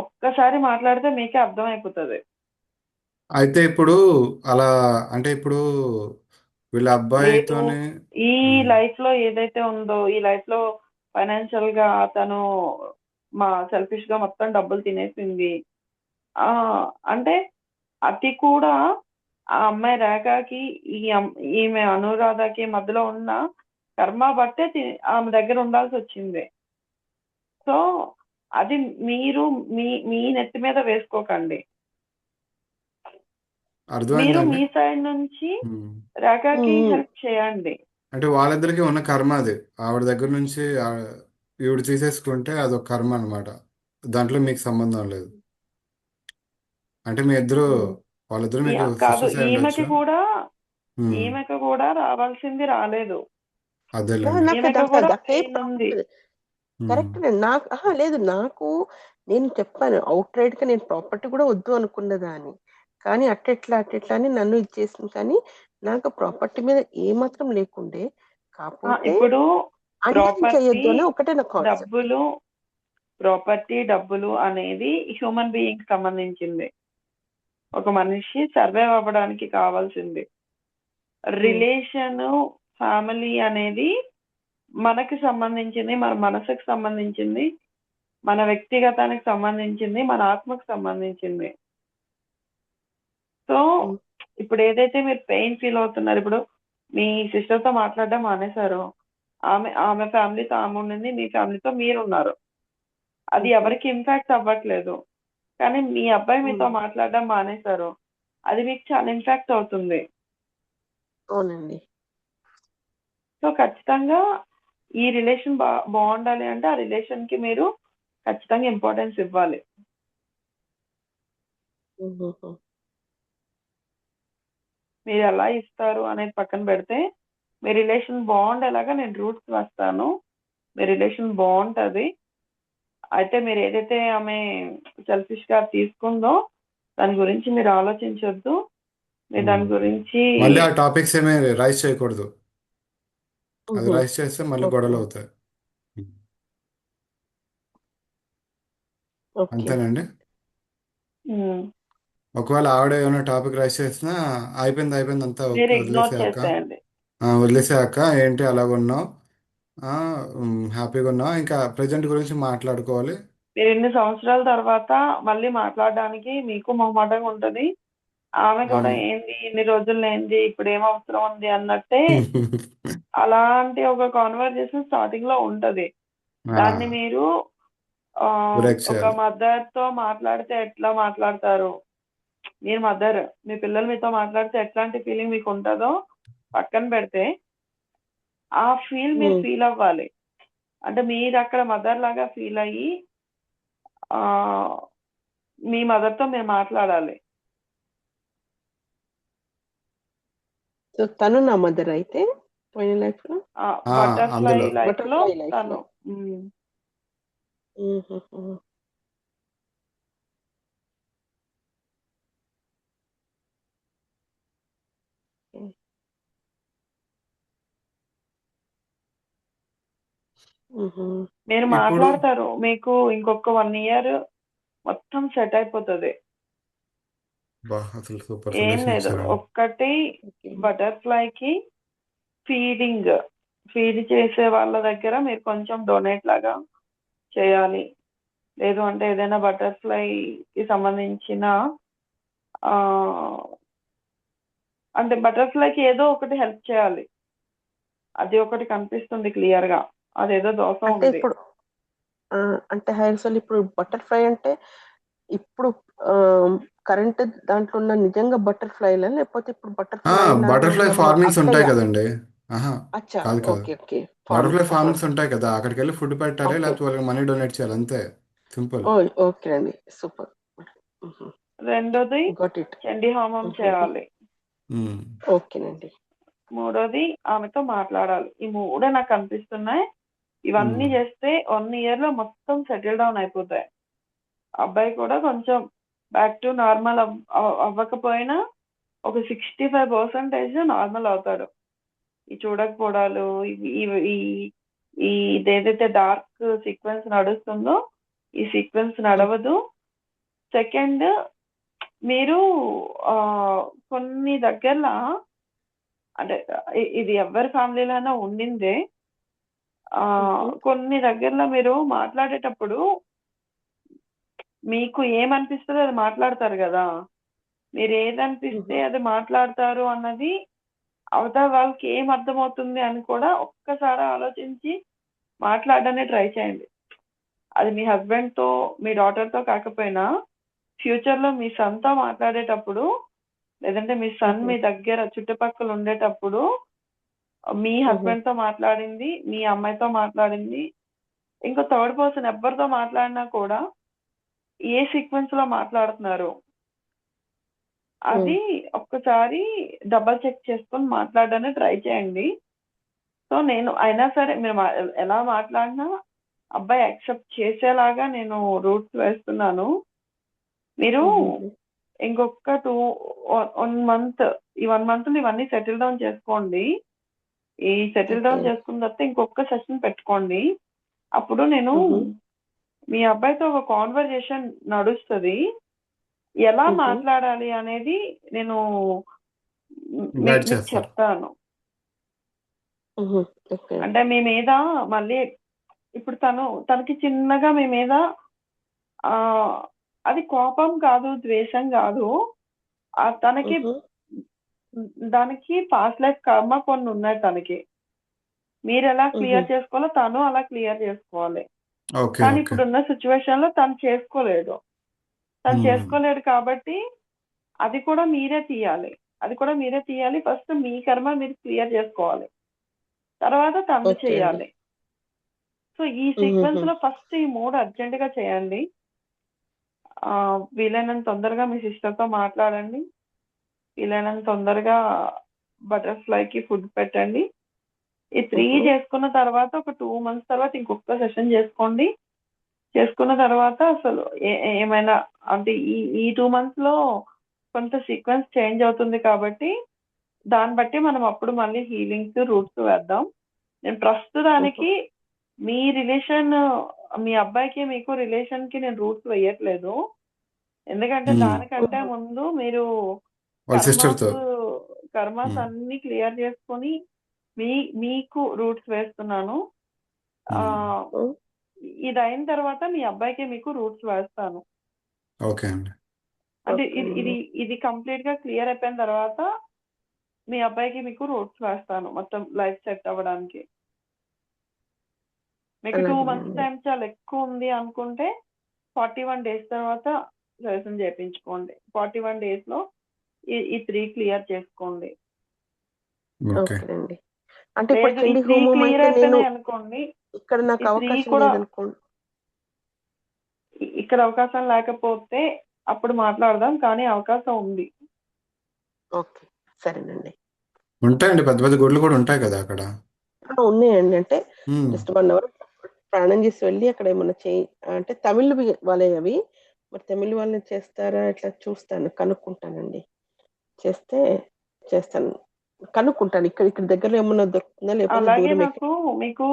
ఒక్కసారి మాట్లాడితే మీకే అర్థమైపోతుంది. అయితే ఇప్పుడు అలా, అంటే ఇప్పుడు వీళ్ళ లేదు, అబ్బాయితోనే. ఈ ఉమ్. లైఫ్ లో ఏదైతే ఉందో ఈ లైఫ్ లో ఫైనాన్షియల్ గా తను సెల్ఫిష్ గా మొత్తం డబ్బులు తినేసింది ఆ అంటే అది కూడా ఆ అమ్మాయి రేఖకి ఈమె అనురాధకి మధ్యలో ఉన్న కర్మ బట్టే ఆమె దగ్గర ఉండాల్సి వచ్చింది. సో అది మీరు మీ మీ నెత్తి మీద వేసుకోకండి. మీరు అర్థమైందండి. మీ సైడ్ నుంచి ఉమ్. రేఖకి ఉమ్, హెల్ప్ చేయండి. అంటే వాళ్ళిద్దరికి ఉన్న కర్మ అది. ఆవిడ దగ్గర నుంచి ఈవిడ తీసేసుకుంటే అదొక కర్మ అనమాట. దాంట్లో మీకు సంబంధం లేదు. అంటే మీ ఇద్దరు, ఉమ్. వాళ్ళిద్దరు మీకు కాదు, సిస్టర్స్ అయి ఉండొచ్చు. ఉమ్. ఈమెకి కూడా రావాల్సింది రాలేదు. అదేలేండి. నాకు ఈమెకి దాంట్లో కూడా అదే పెయిన్ ఉంది. ప్రాబ్లం. ఉమ్. కరెక్ట్ నాకు లేదు, నాకు నేను చెప్పాను అవుట్ రైట్ గా, నేను ప్రాపర్టీ కూడా వద్దు అనుకున్నదా అని. కానీ అట్టెట్లా అని నన్ను ఇచ్చేసింది. కానీ నాకు ప్రాపర్టీ మీద ఏ మాత్రం లేకుండే. కాకపోతే ఇప్పుడు అన్యాయం ప్రాపర్టీ చేయొద్దు అని ఒకటే నా కాన్సెప్ట్. డబ్బులు డబ్బులు అనేది హ్యూమన్ బీయింగ్ సంబంధించింది. ఒక మనిషి సర్వైవ్ అవ్వడానికి కావాల్సింది. రిలేషన్, ఫ్యామిలీ అనేది మనకి సంబంధించింది, మన మనసుకు సంబంధించింది, మన వ్యక్తిగతానికి సంబంధించింది, మన ఆత్మకు సంబంధించింది. సో ఇప్పుడు ఏదైతే మీరు పెయిన్ ఫీల్ అవుతున్నారు, ఇప్పుడు మీ సిస్టర్ తో మాట్లాడడం మానేశారు, ఆమె ఫ్యామిలీతో ఆమె ఉండింది, మీ ఫ్యామిలీతో మీరు ఉన్నారు. అది ఎవరికి ఇంపాక్ట్ అవ్వట్లేదు. కానీ మీ అబ్బాయి మీతో మాట్లాడడం మానేశారు, అది మీకు చాలా ఇంపాక్ట్ అవుతుంది. అవునండి. సో ఖచ్చితంగా ఈ రిలేషన్ బాగుండాలి అంటే ఆ రిలేషన్ కి మీరు ఖచ్చితంగా ఇంపార్టెన్స్ ఇవ్వాలి. మీరు ఎలా ఇస్తారు అనేది పక్కన పెడితే, మీ రిలేషన్ బాగుండేలాగా నేను రూట్స్ వేస్తాను. మీ రిలేషన్ బాగుంటది. అయితే మీరు ఏదైతే ఆమె సెల్ఫిష్ గా తీసుకుందో దాని గురించి మీరు ఆలోచించొద్దు. మీరు దాని గురించి మళ్ళీ ఆ టాపిక్స్ ఏమీ రైస్ చేయకూడదు. అది రైస్ చేస్తే మళ్ళీ ఓకే. గొడవలు అవుతాయి. ఓకే. అంతేనండి. ఉమ్, ఒకవేళ ఆవిడ ఏమైనా టాపిక్ రైస్ చేసినా అయిపోయింది అంతా మీరు ఇగ్నోర్ వదిలేసాక, చేసేయండి. వదిలేసాక ఏంటి అలాగున్నావు, హ్యాపీగా ఉన్నావు, ఇంకా ప్రజెంట్ గురించి మాట్లాడుకోవాలి. మీరు ఇన్ని సంవత్సరాల తర్వాత మళ్ళీ మాట్లాడడానికి మీకు మొహమాటంగా ఉంటది. ఆమె కూడా అవును. ఏంది ఇన్ని రోజులు ఏంది ఇప్పుడు ఏం అవసరం ఉంది అన్నట్టే అలాంటి ఒక కాన్వర్జేషన్ స్టార్టింగ్ లో ఉంటది. దాన్ని మీరు ఆ, బ్రేక్ ఒక చేయాలి. మదర్ తో మాట్లాడితే ఎట్లా మాట్లాడతారు, మీరు మదర్, మీ పిల్లలు మీతో మాట్లాడితే ఎట్లాంటి ఫీలింగ్ మీకు ఉంటుందో పక్కన పెడితే, ఆ ఫీల్ మీరు ఫీల్ అవ్వాలి. అంటే మీరు అక్కడ మదర్ లాగా ఫీల్ అయ్యి ఆ మీ మదర్ తో మీరు మాట్లాడాలి. సో తను నా మదర్ అయితే పోయిన లైఫ్ లో, బటర్ఫ్లై అందులో లైఫ్ లో బటర్ఫ్లై లైఫ్ తను లో. మ్మ్. మ్మ్. మీరు ఇప్పుడు మాట్లాడతారు, మీకు ఇంకొక 1 year మొత్తం సెట్ అయిపోతుంది. అసలు సూపర్ ఏం సొల్యూషన్ లేదు, ఇచ్చారండి. ఒక్కటి ఓకే. బటర్ఫ్లైకి ఫీడ్ చేసే వాళ్ళ దగ్గర మీరు కొంచెం డొనేట్ లాగా చేయాలి. లేదు అంటే ఏదైనా బటర్ఫ్లై కి సంబంధించిన ఆ అంటే బటర్ఫ్లైకి ఏదో ఒకటి హెల్ప్ చేయాలి. అది ఒకటి కనిపిస్తుంది క్లియర్ గా, అదేదో దోషం అంటే ఉంది. ఇప్పుడు అంటే హైర్సల్ ఇప్పుడు బటర్ఫ్లై అంటే ఇప్పుడు కరెంట్ దాంట్లో ఉన్న నిజంగా బటర్ఫ్లైలా, లేకపోతే ఇప్పుడు బటర్ఫ్లై లాగా బటర్ఫ్లై ఉన్న మా ఫార్మింగ్స్ ఉంటాయి అక్కయ్య? కదండి. ఆహా, అచ్చా, కాదు కాదు. Okay okay. Butterfly farmings. Farmings ఉంటాయి కదా, అక్కడికి వెళ్ళి ఫుడ్ పెట్టాలి, ఓకే. లేకపోతే వాళ్ళకి మనీ డొనేట్ చేయాలి, అంతే. సింపుల్. ఓకే అండి, సూపర్. రెండోది గాట్ ఇట్. చండీ హోమం చేయాలి. ఓకేనండి. మూడోది ఆమెతో మాట్లాడాలి. ఈ మూడే నాకు కనిపిస్తున్నాయి. ఇవన్నీ చేస్తే 1 year లో మొత్తం సెటిల్ డౌన్ అయిపోతాయి. అబ్బాయి కూడా కొంచెం బ్యాక్ టు నార్మల్ అవ్వకపోయినా ఒక 65% నార్మల్ అవుతాడు. ఈ చూడకపోవడాలు, ఇదేదైతే డార్క్ సీక్వెన్స్ నడుస్తుందో ఈ సీక్వెన్స్ నడవదు. సెకండ్, మీరు ఆ కొన్ని దగ్గరలో అంటే ఇది ఎవరి ఫ్యామిలీలోనైనా ఉండిందే, కొన్ని దగ్గరలో మీరు మాట్లాడేటప్పుడు మీకు ఏమనిపిస్తుందో అది మాట్లాడతారు కదా. మీరు ఏదనిపిస్తే అది మాట్లాడతారు అన్నది అవతల వాళ్ళకి ఏం అర్థమవుతుంది అని కూడా ఒక్కసారి ఆలోచించి మాట్లాడడానికి ట్రై చేయండి. అది మీ హస్బెండ్ తో, మీ డాటర్ తో కాకపోయినా ఫ్యూచర్ లో మీ సొంత మాట్లాడేటప్పుడు లేదంటే మీ సన్ మ్మ్. మీ దగ్గర చుట్టుపక్కల ఉండేటప్పుడు మీ మ్మ్. హస్బెండ్ తో మాట్లాడింది, మీ అమ్మాయితో మాట్లాడింది, ఇంకో థర్డ్ పర్సన్ ఎవరితో మాట్లాడినా కూడా ఏ సీక్వెన్స్ లో మాట్లాడుతున్నారు అది ఒక్కసారి డబల్ చెక్ చేసుకొని మాట్లాడడానికి ట్రై చేయండి. సో నేను అయినా సరే మీరు ఎలా మాట్లాడినా అబ్బాయి యాక్సెప్ట్ చేసేలాగా నేను రూట్స్ వేస్తున్నాను. మీరు మ్మ్. ఇంకొక 1 మంత్, ఈ 1 మంత్ ఇవన్నీ సెటిల్ డౌన్ చేసుకోండి. ఈ సెటిల్ ఓకే. డౌన్ చేసుకున్న తర్వాత ఇంకొక సెషన్ పెట్టుకోండి. అప్పుడు నేను మ్మ్. మీ అబ్బాయితో ఒక కాన్వర్జేషన్ నడుస్తుంది. ఎలా మ్మ్. మాట్లాడాలి అనేది నేను గైడ్ మీకు చేస్తారు. చెప్తాను. మ్మ్. ఓకే. అంటే మీ మీద మళ్ళీ ఇప్పుడు తనకి చిన్నగా మీ మీద ఆ అది కోపం కాదు, ద్వేషం కాదు. తనకి మ్మ్. దానికి పాస్ట్ లైఫ్ కర్మ కొన్ని ఉన్నాయి తనకి. మీరు ఎలా మ్మ్. క్లియర్ చేసుకోవాలో తను అలా క్లియర్ చేసుకోవాలి. ఓకే కానీ ఓకే. ఇప్పుడున్న సిచ్యువేషన్ లో తను చేసుకోలేడు. తను మ్మ్. చేసుకోలేడు కాబట్టి అది కూడా మీరే తీయాలి. ఫస్ట్ మీ కర్మ మీరు క్లియర్ చేసుకోవాలి, తర్వాత తను ఓకే అండి. చేయాలి. సో ఈ సీక్వెన్స్ మ్మ్. లో ఫస్ట్ ఈ 3 అర్జెంట్ గా చేయండి. వీలైనంత తొందరగా మీ సిస్టర్ తో మాట్లాడండి. వీలైనంత తొందరగా బటర్ఫ్లైకి ఫుడ్ పెట్టండి. ఈ 3 మ్మ్. చేసుకున్న తర్వాత ఒక 2 months తర్వాత ఇంకొక సెషన్ చేసుకోండి. చేసుకున్న తర్వాత అసలు ఏమైనా అంటే ఈ 2 months లో కొంత సీక్వెన్స్ చేంజ్ అవుతుంది కాబట్టి దాన్ని బట్టి మనం అప్పుడు మళ్ళీ హీలింగ్స్ రూట్స్ వేద్దాం. నేను ప్రస్తుతానికి మీ రిలేషన్, మీ అబ్బాయికి మీకు రిలేషన్ కి నేను రూట్స్ వేయట్లేదు. ఎందుకంటే మ్మ్. దానికంటే ముందు మీరు వాళ్ళ సిస్టర్తో. కర్మాస్ అన్ని క్లియర్ చేసుకొని మీకు రూట్స్ వేస్తున్నాను. ఆ మ్మ్. ఇది అయిన తర్వాత మీ అబ్బాయికి మీకు రూట్స్ వేస్తాను. ఓకే అండి. అంటే ఓకే అండి. ఇది కంప్లీట్ గా క్లియర్ అయిపోయిన తర్వాత మీ అబ్బాయికి మీకు రూట్స్ వేస్తాను మొత్తం లైఫ్ సెట్ అవ్వడానికి. మీకు 2 months అలాగేనండి. టైం చాలా ఎక్కువ ఉంది అనుకుంటే 41 days తర్వాత సజెషన్ చేయించుకోండి. 41 days లో ఈ 3 క్లియర్ చేసుకోండి. ఓకే. ఓకే అండి. అంటే ఇప్పుడు లేదు ఈ చండీ 3 హోమం క్లియర్ అంటే నేను అయిపోయినాయి అనుకోండి, ఇక్కడ నాకు ఈ 3 అవకాశం కూడా లేదనుకోండి. ఇక్కడ అవకాశం లేకపోతే అప్పుడు మాట్లాడదాం, కానీ అవకాశం ఉంది. ఓకే, సరేనండి. ఉంటాయండి, పెద్ద పెద్ద గుడ్లు కూడా ఉంటాయి కదా అక్కడ. ఉన్నాయండి. అంటే మ్మ్. జస్ట్ 1 hour ప్రయాణం చేసి వెళ్ళి అక్కడ ఏమన్నా అంటే తమిళ్ వాళ్ళే అవి. మరి తమిళ్ వాళ్ళని చేస్తారా ఇట్లా చూస్తాను, కనుక్కుంటానండి. చేస్తే చేస్తాను, కనుక్కుంటాను. ఇక్కడ దగ్గరలో ఏమన్నా దొరుకుతుందా లేకపోతే అలాగే దూరం మీకు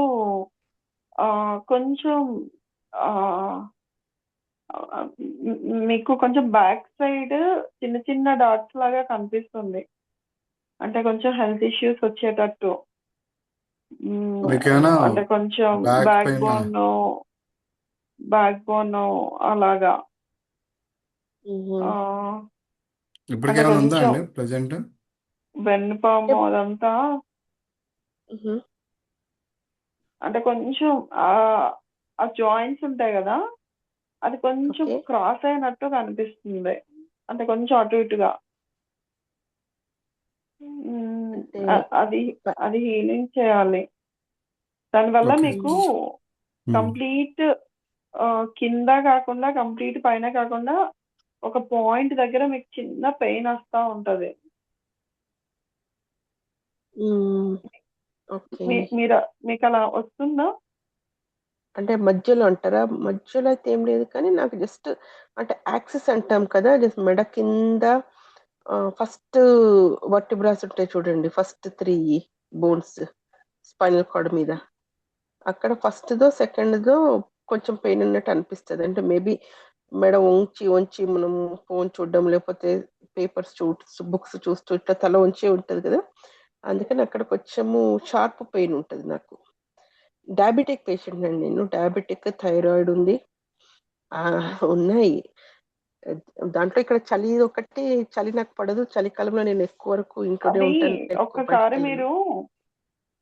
కొంచెం మీకు కొంచెం బ్యాక్ సైడ్ చిన్న చిన్న డాట్స్ లాగా కనిపిస్తుంది. అంటే కొంచెం హెల్త్ ఇష్యూస్ వచ్చేటట్టు. మీకేమైనా అంటే కొంచెం బ్యాక్ బ్యాక్ పెయిన్? బోన్ అలాగా. ఇప్పటికి అంటే ఏమైనా ఉందా కొంచెం అండి ప్రజెంట్? వెన్నుపాము అదంతా అంటే కొంచెం ఆ జాయింట్స్ ఉంటాయి కదా, అది కొంచెం ఓకే. క్రాస్ అయినట్టు కనిపిస్తుంది. అంటే కొంచెం అటు ఇటుగా. అంటే అది హీలింగ్ చేయాలి. దానివల్ల ఓకే. మీకు మ్మ్. కంప్లీట్ కింద కాకుండా కంప్లీట్ పైన కాకుండా ఒక పాయింట్ దగ్గర మీకు చిన్న పెయిన్ వస్తా ఉంటది. ఓకే. మీకు అలా వస్తుందా? అంటే మధ్యలో అంటారా? మధ్యలో అయితే ఏం లేదు, కానీ నాకు జస్ట్ అంటే యాక్సిస్ అంటాం కదా, జస్ట్ మెడ కింద ఫస్ట్ వర్టిబ్రాస్ ఉంటాయి చూడండి, ఫస్ట్ 3 బోన్స్ స్పైనల్ కార్డ్ మీద. అక్కడ ఫస్ట్‌దో, సెకండ్‌దో కొంచెం పెయిన్ ఉన్నట్టు అనిపిస్తది. అంటే మేబీ మెడ వంచి మనం ఫోన్ చూడడం, లేకపోతే పేపర్స్ బుక్స్ చూస్తూ ఇట్లా తల వంచే ఉంటది కదా! అందుకని అక్కడ కొంచెము షార్ప్ పెయిన్ ఉంటది నాకు. డయాబెటిక్ పేషెంట్ అండి నేను. డయాబెటిక్, థైరాయిడ్ ఉంది. ఉన్నాయి. దాంట్లో ఇక్కడ చలి నాకు పడదు. చలికాలంలో నేను ఎక్కువ వరకు ఇంట్లోనే అది ఉంటాను. ఎక్కువ ఒక్కసారి బయటికెళ్ళను. మీరు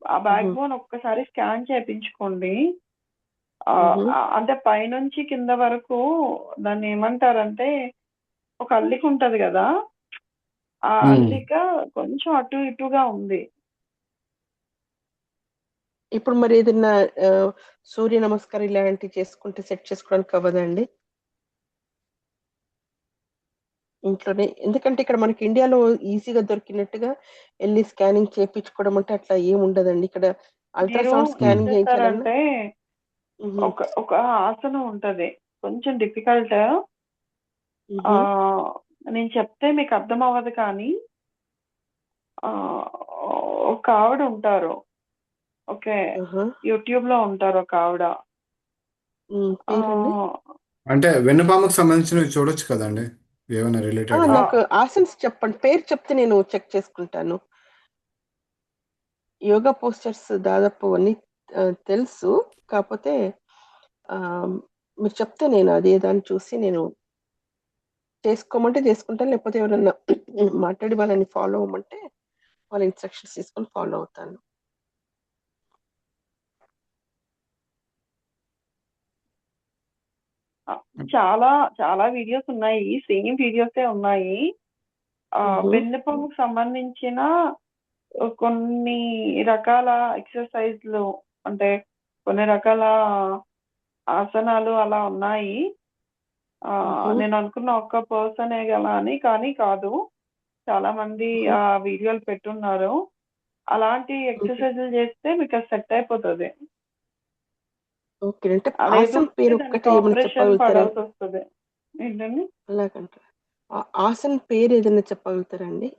ఆ బ్యాక్ బోన్ ఒక్కసారి స్కాన్ చేయించుకోండి. అంటే పైనుంచి కింద వరకు దాన్ని ఏమంటారంటే ఒక అల్లిక ఉంటది కదా, ఆ ఉమ్. అల్లిక కొంచెం అటు ఇటుగా ఉంది. ఇప్పుడు మరి ఏదైనా సూర్య నమస్కారం ఇలాంటివి చేసుకుంటే సెట్ చేసుకోవడానికి అవ్వదండి ఇంట్లోనే? ఎందుకంటే ఇక్కడ మనకి ఇండియాలో ఈజీగా దొరికినట్టుగా వెళ్ళి స్కానింగ్ చేయించుకోవడం అంటే అట్లా ఏమి ఉండదండి. ఇక్కడ మీరు అల్ట్రాసౌండ్ ఏం స్కానింగ్ చేయించాలన్నా చేస్తారంటే మ్హూ, ఒక ఆసనం ఉంటది, కొంచెం డిఫికల్ట్. ఆ మ్హూ, నేను చెప్తే మీకు అర్థం అవ్వదు కానీ ఆ ఒక ఆవిడ ఉంటారు. ఓకే, ఆహా, యూట్యూబ్ లో ఉంటారు ఒక ఆవిడ. ఆ పేరండి? అంటే వెన్నుపాముకు సంబంధించినవి చూడొచ్చు కదండి, ఏమైనా రిలేటెడ్ గా. ఆ, నాకు ఆసన్స్ చెప్పండి, పేరు చెప్తే నేను చెక్ చేసుకుంటాను. యోగా పోస్టర్స్ దాదాపు అన్ని తెలుసు, కాకపోతే ఆ, మీరు చెప్తే నేను అదే దాన్ని చూసి నేను చేసుకోమంటే చేసుకుంటాను, లేకపోతే ఎవరన్నా మాట్లాడి వాళ్ళని ఫాలో అవ్వమంటే వాళ్ళ ఇన్స్ట్రక్షన్స్ తీసుకొని ఫాలో అవుతాను. చాలా చాలా వీడియోస్ ఉన్నాయి, సేమ్ వీడియోసే ఉన్నాయి. మ్హూ, వెన్నుపూసకు సంబంధించిన కొన్ని రకాల ఎక్సర్సైజ్లు, అంటే కొన్ని రకాల ఆసనాలు అలా ఉన్నాయి. మ్హూ, నేను అనుకున్న ఒక్క పర్సనే గల అని, కానీ కాదు, చాలా మంది మ్హూ, ఆ వీడియోలు పెట్టున్నారు. అలాంటి మ్హూ. ఎక్సర్సైజ్లు చేస్తే మీకు అది సెట్ అయిపోతుంది. ఓకే, అంటే లేదు ఆసన్ అంటే పేరు దానికి ఒక్కటే ఏమైనా ఆపరేషన్ చెప్పగలుగుతారా? పడాల్సి వస్తుంది. ఏంటండి? అలాగంటారా? ఆసన్ పేరు ఏదైనా చెప్పగలుగుతారండి?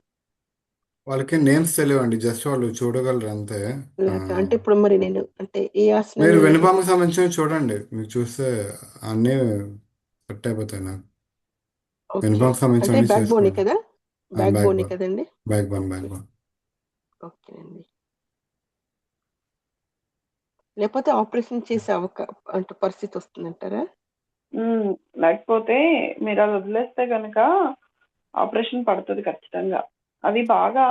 వాళ్ళకి నేమ్స్ తెలియండి, జస్ట్ వాళ్ళు చూడగలరు అంతే. ఆ, అలాగా అంటే ఇప్పుడు మరి నేను అంటే ఏ మీరు ఆసనాన్ని వెన్నుపాముకు సంబంధించినవి చూడండి, మీకు చూస్తే అన్నీ సెట్ అయిపోతాయి నాకు. ఓకే, వెన్నుపాముకు అంటే సంబంధించినవి బ్యాక్ బోనే చేసుకోండి. కదా? బ్యాక్ బ్యాక్ బోనే బోన్, కదండి? Back bone, okay, back bone. Okay అండి. లేకపోతే ఆపరేషన్ చేసే అంటే పరిస్థితి వస్తుందంటారా? లేకపోతే మీరు అది వదిలేస్తే కనుక ఆపరేషన్ పడుతుంది ఖచ్చితంగా. అది బాగా,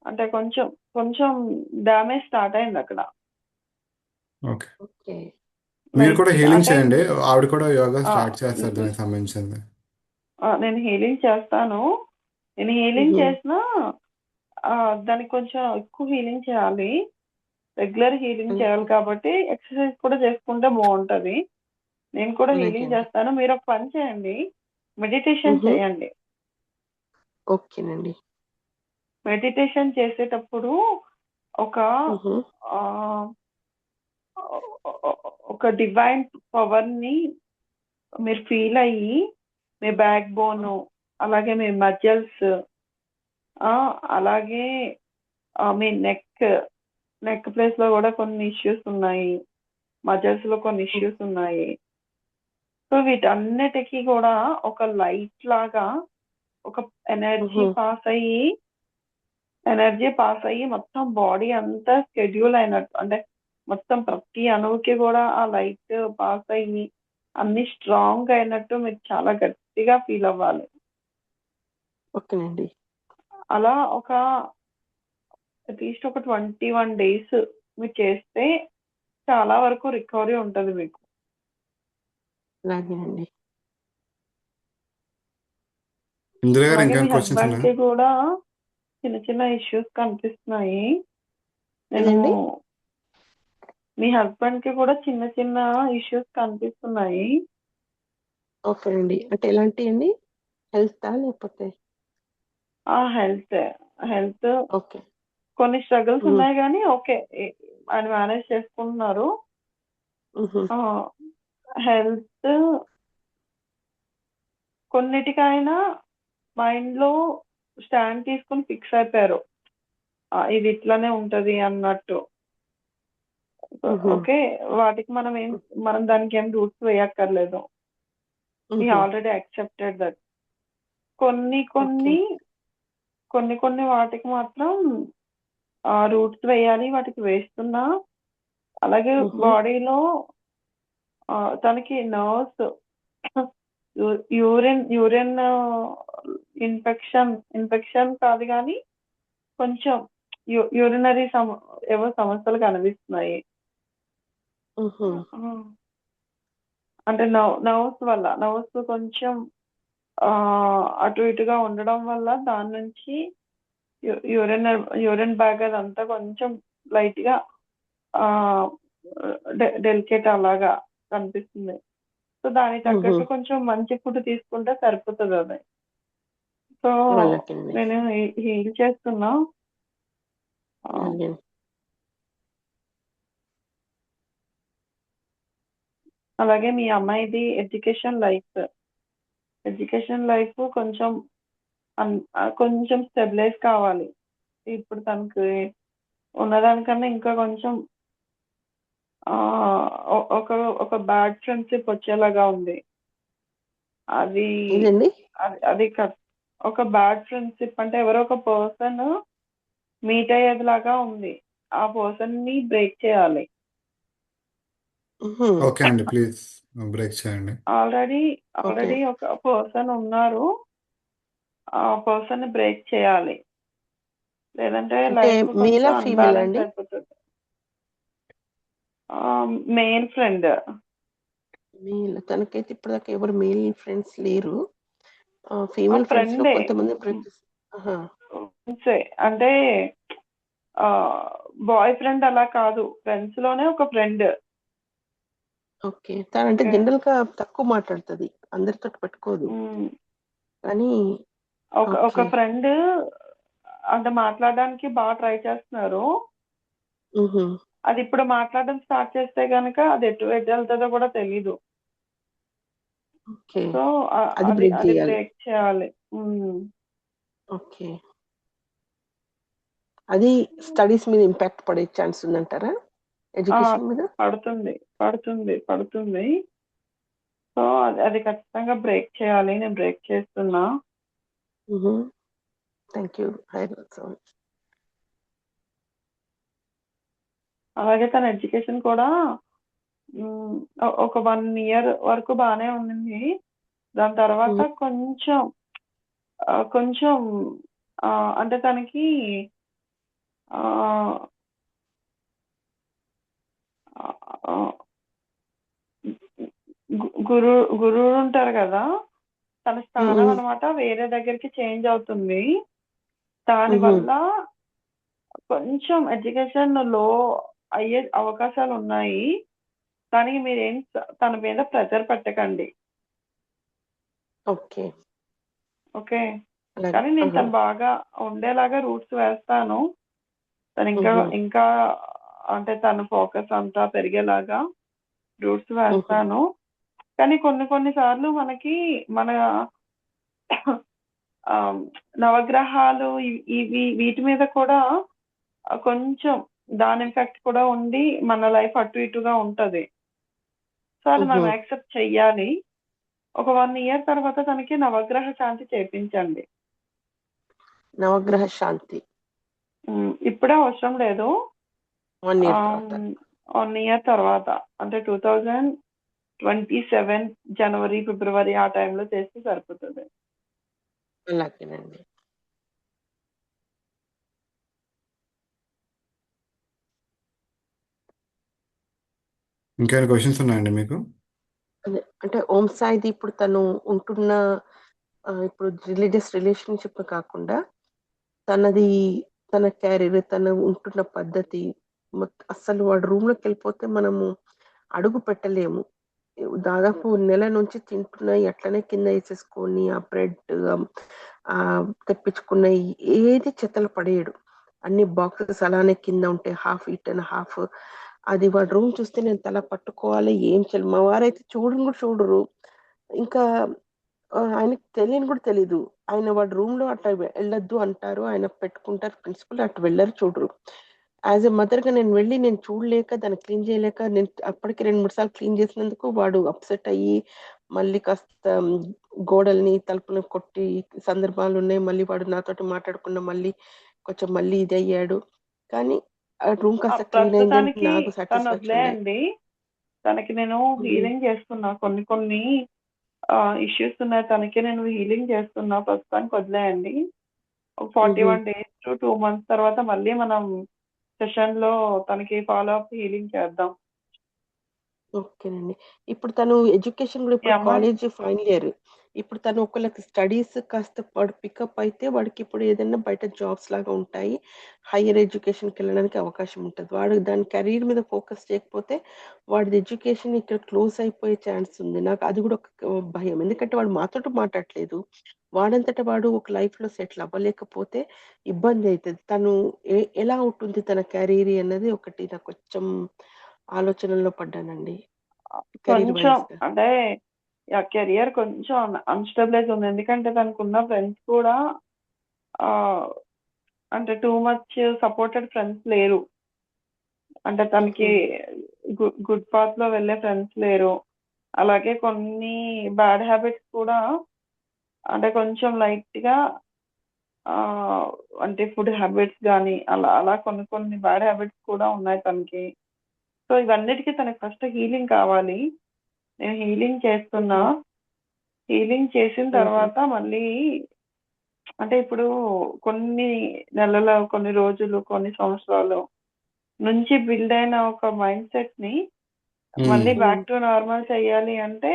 అంటే కొంచెం కొంచెం డ్యామేజ్ స్టార్ట్ అయింది అక్కడ. ఓకే, ఓకే, మీరు లైక్ కూడా హీలింగ్ స్టార్ట్ చేయండి, అయింది. ఆవిడ కూడా యోగా ఆ, స్టార్ట్ చేస్తారు మ్, దానికి సంబంధించింది. నేను హీలింగ్ చేస్తాను. నేను హీలింగ్ మ్హూ, చేసినా ఆ, దానికి కొంచెం ఎక్కువ హీలింగ్ చేయాలి, రెగ్యులర్ హీలింగ్ అలాగే, చేయాలి, కాబట్టి ఎక్సర్సైజ్ కూడా చేసుకుంటే బాగుంటది. నేను కూడా అలాగే హీలింగ్ అండి. చేస్తాను. మీరు ఒక పని చేయండి, మెడిటేషన్ మ్హూ, చేయండి. ఓకేనండి. మెడిటేషన్ చేసేటప్పుడు ఒక మ్హూ, ఆ, ఒక డివైన్ పవర్ ని మీరు ఫీల్ అయ్యి, మీ బ్యాక్ బోన్, అలాగే మీ మజిల్స్, అలాగే మీ నెక్ ప్లేస్ లో కూడా కొన్ని ఇష్యూస్ ఉన్నాయి, మజిల్స్ లో కొన్ని ఇష్యూస్ ఉన్నాయి. సో వీటన్నిటికీ కూడా ఒక లైట్ లాగా ఒక ఎనర్జీ మ్హూ, పాస్ అయ్యి మొత్తం బాడీ అంతా షెడ్యూల్ అయినట్టు, అంటే మొత్తం ప్రతి అణువుకి కూడా ఆ లైట్ పాస్ అయ్యి అన్ని స్ట్రాంగ్ అయినట్టు మీరు చాలా గట్టిగా ఫీల్ అవ్వాలి. ఓకేనండి. అలా అట్లీస్ట్ ఒక 21 days మీరు చేస్తే చాలా వరకు రికవరీ ఉంటుంది మీకు. అలాగేనండి. ఇందులో గారు అలాగే మీ ఇంకేమైనా క్వశ్చన్స్ హస్బెండ్ ఉన్నాయా? కి కూడా చిన్న చిన్న ఇష్యూస్ కనిపిస్తున్నాయి. నేను ఏదండి? మీ హస్బెండ్ కి కూడా చిన్న చిన్న ఇష్యూస్ కనిపిస్తున్నాయి. ఓకేనండి, అంటే ఎలాంటివండి? హెల్తా లేకపోతే? Health health okay. కొన్ని స్ట్రగుల్స్ మ్మ్, ఉన్నాయి కానీ ఓకే, ఆయన మేనేజ్ చేసుకుంటున్నారు. మ్హూ, హెల్త్ కొన్నిటికైనా మైండ్ లో స్టాండ్ తీసుకొని ఫిక్స్ అయిపోయారు, ఇది ఇట్లానే ఉంటది అన్నట్టు. మ్హూ, ఓకే, వాటికి మనం దానికి ఏం రూట్స్ వేయక్కర్లేదు. ఈ మ్హూ. Already accepted that. కొన్ని ఓకే. కొన్ని కొన్ని కొన్ని వాటికి మాత్రం రూట్స్ వేయాలి, వాటికి వేస్తున్నా. అలాగే మ్హూ, బాడీలో తనకి నర్వ్స్, యూరిన్ ఇన్ఫెక్షన్ కాదు కానీ కొంచెం యూరినరీ ఏవో సమస్యలు కనిపిస్తున్నాయి. మ్హూ. అంటే నర్వ్స్ కొంచెం ఆ, అటు ఇటుగా ఉండడం వల్ల దాని నుంచి యూరిన్ యూరిన్ బ్యాగ్ అదంతా కొంచెం లైట్ గా డెలికేట్ అలాగా కనిపిస్తుంది. సో దానికి మ్హూ. తగ్గట్టు కొంచెం మంచి ఫుడ్ తీసుకుంటే సరిపోతుంది అది. సో అలాగేనండి. నేను హీల్ చేస్తున్నా. ఆ, అలాగే. అలాగే మీ అమ్మాయిది ఎడ్యుకేషన్ లైఫ్ కొంచెం కొంచెం స్టెబిలైజ్ కావాలి. ఇప్పుడు తనకి ఉన్నదానికన్నా ఇంకా కొంచెం ఆ, ఒక ఒక బ్యాడ్ ఫ్రెండ్షిప్ వచ్చేలాగా ఉంది. అది ఇదండి. అది ఒక బ్యాడ్ ఫ్రెండ్షిప్ అంటే ఎవరో ఒక పర్సన్ మీట్ అయ్యేదిలాగా ఉంది. ఆ పర్సన్ ని బ్రేక్ చేయాలి. మ్హూ. ఓకే అండి, ప్లీజ్ బ్రేక్ చేయండి. Already okay. ఆల్రెడీ ఒక పర్సన్ ఉన్నారు. ఆ పర్సన్ ని బ్రేక్ చేయాలి, లేదంటే అంటే లైఫ్ కొంచెం మేలా ఫీమేలా అన్బ్యాలెన్స్ అండి? అయిపోతుంది. Mail friend. మేల్. తనకైతే ఇప్పటిదాకా ఎవరు మేల్ ఫ్రెండ్స్ లేరు. ఫీమేల్ ఫ్రెండ్స్ లో ఫ్రెండే కొంతమంది బ్రేక్. ఆహా. అంటే బాయ్ ఫ్రెండ్ అలా కాదు, ఫ్రెండ్స్ లోనే ఒక ఫ్రెండ్. ఓకే. తనంటే ఓకే. జనరల్ గా తక్కువ మాట్లాడుతుంది, అందరితో పెట్టుకోదు. కానీ ఒక ఓకే. ఫ్రెండ్ అంటే మాట్లాడడానికి బాగా ట్రై చేస్తున్నారు. మ్హూ. అది ఇప్పుడు మాట్లాడడం స్టార్ట్ చేస్తే గనుక అది ఎటు వెళ్తుందో కూడా తెలీదు. ఓకే. సో అది అది బ్రేక్ అది చేయాలి. బ్రేక్ చేయాలి. ఉమ్. ఓకే. అది స్టడీస్ మీద ఇంపాక్ట్ పడే ఛాన్స్ ఉందంటారా? ఆ, ఎడ్యుకేషన్ మీద? పడుతుంది. సో అది ఖచ్చితంగా బ్రేక్ చేయాలి. నేను బ్రేక్ చేస్తున్నా. Thank you. అలాగే తన ఎడ్యుకేషన్ కూడా ఒక 1 year వరకు బాగానే ఉండింది. దాని తర్వాత కొంచెం ఆ, అంటే తనకి ఆ, ఆ, గురువు ఉంటారు కదా, తన స్థానం అన్నమాట వేరే దగ్గరికి చేంజ్ అవుతుంది. దానివల్ల కొంచెం ఎడ్యుకేషన్ లో అయ్యే అవకాశాలు ఉన్నాయి. దానికి మీరేం తన మీద ప్రెజర్ పెట్టకండి. ఓకే. ఓకే. అలాగే. కానీ నేను తను బాగా ఉండేలాగా రూట్స్ వేస్తాను. తను ఇంకా అంటే తన ఫోకస్ అంతా పెరిగేలాగా రూట్స్ వేస్తాను. కానీ కొన్ని సార్లు మనకి మన ఆ, నవగ్రహాలు వీటి మీద కూడా కొంచెం దాని ఇంపాక్ట్ కూడా ఉండి మన లైఫ్ అటు ఇటుగా ఉంటది. సో అది మనం యాక్సెప్ట్ చెయ్యాలి. ఒక 1 year తర్వాత తనకి నవగ్రహ శాంతి చేయించండి. నవగ్రహ శాంతి ఇప్పుడే అవసరం లేదు. 1 year తర్వాత. 1 year తర్వాత అంటే 2027 జనవరి ఫిబ్రవరి ఆ టైంలో చేస్తే సరిపోతుంది. అలాగేనండి. ఇంకేమైనా క్వశ్చన్స్ ఉన్నాయండి మీకు? అదే అంటే ఓం సాయిది ఇప్పుడు తను ఉంటున్న ఇప్పుడు రిలీజియస్ రిలేషన్షిప్ కాకుండా తనది, తన క్యారీర్, తను ఉంటున్న పద్ధతి అస్సలు వాడు రూమ్ లోకి వెళ్ళిపోతే మనము అడుగు పెట్టలేము. దాదాపు నెల నుంచి తింటున్నాయి అట్లనే కింద వేసేసుకొని ఆ బ్రెడ్ తెప్పించుకున్న ఏది చెత్తలు పడేయడు. అన్ని బాక్సెస్ అలానే కింద ఉంటే హాఫ్ ఈటెన్ హాఫ్. అది వాడు రూమ్ చూస్తే నేను తల పట్టుకోవాలి, ఏం చేయాలి. మా వారైతే చూడను కూడా చూడరు. ఇంకా ఆయనకి తెలియని కూడా తెలీదు. ఆయన వాడి రూమ్ లో అట్లా వెళ్ళొద్దు అంటారు, ఆయన పెట్టుకుంటారు ప్రిన్సిపల్, అటు వెళ్ళరు చూడరు. యాజ్ ఎ మదర్ గా నేను వెళ్ళి నేను చూడలేక దాన్ని క్లీన్ చేయలేక నేను అప్పటికి 2-3 సార్లు క్లీన్ చేసినందుకు వాడు అప్సెట్ అయ్యి మళ్ళీ కాస్త గోడల్ని తలుపులను కొట్టి సందర్భాలు ఉన్నాయి. మళ్ళీ వాడు నాతోటి మాట్లాడకుండా మళ్ళీ ఇది అయ్యాడు. కానీ ఆ రూమ్ కాస్త క్లీన్ అయిందంటే ప్రస్తుతానికి నాకు తను సాటిస్ఫాక్షన్ ఉండే. వదిలేయండి. తనకి నేను హీలింగ్ చేస్తున్నా. కొన్ని ఇష్యూస్ ఉన్నాయి, తనకి నేను హీలింగ్ చేస్తున్నా. ప్రస్తుతానికి వదిలేయండి. 41 days to 2 months తర్వాత మళ్ళీ మనం సెషన్ లో తనకి ఫాలో అప్ హీలింగ్ చేద్దాం. ఓకేనండి. ఇప్పుడు తను ఎడ్యుకేషన్ కూడా ఈ ఇప్పుడు అమ్మాయి కాలేజ్ ఫైనల్ ఇయర్. ఇప్పుడు తను ఒకళ్ళకి స్టడీస్ కాస్త వాడు పికప్ అయితే వాడికి ఇప్పుడు ఏదైనా బయట జాబ్స్ లాగా ఉంటాయి. హైయర్ ఎడ్యుకేషన్‌కి వెళ్ళడానికి అవకాశం ఉంటది. వాడు దాని కెరీర్ మీద ఫోకస్ చేయకపోతే వాడిది ఎడ్యుకేషన్ ఇక్కడ క్లోజ్ అయిపోయే ఛాన్స్ ఉంది. నాకు అది కూడా ఒక భయం. ఎందుకంటే వాడు మాతోటి మాట్లాడట్లేదు. వాడంతట వాడు ఒక లైఫ్‌లో సెటిల్ అవ్వలేకపోతే ఇబ్బంది అయితది. తను ఎలా ఉంటుంది తన కెరీర్ అన్నది ఒకటి నాకు కొంచెం ఆలోచనలో పడ్డానండి. కెరీర్ కొంచెం వైస్‌గా. అంటే కెరియర్ కొంచెం అన్‌స్టెబిలైజ్ ఉంది. ఎందుకంటే తనకున్న ఫ్రెండ్స్ కూడా ఆహ్, అంటే టూ మచ్ సపోర్టెడ్ ఫ్రెండ్స్ లేరు. అంటే తనకి గుడ్ పాత్‌లో వెళ్ళే ఫ్రెండ్స్ లేరు. అలాగే కొన్ని బ్యాడ్ హ్యాబిట్స్ కూడా అంటే కొంచెం లైట్‌గా అంటే ఫుడ్ హ్యాబిట్స్ గానీ అలా అలా కొన్ని కొన్ని బ్యాడ్ హ్యాబిట్స్ కూడా ఉన్నాయి తనకి. సో, ఇవన్నిటికి తనకి ఫస్ట్ హీలింగ్ కావాలి. నేను హీలింగ్ చేస్తున్నా. హుహు. హీలింగ్ చేసిన హుహు. తర్వాత మళ్ళీ అంటే ఇప్పుడు కొన్ని నెలలు, కొన్ని రోజులు, కొన్ని సంవత్సరాలు నుంచి బిల్డ్ అయిన ఒక మైండ్ సెట్‌ని మళ్ళీ హ్మ్. బ్యాక్ టు నార్మల్ చేయాలి అంటే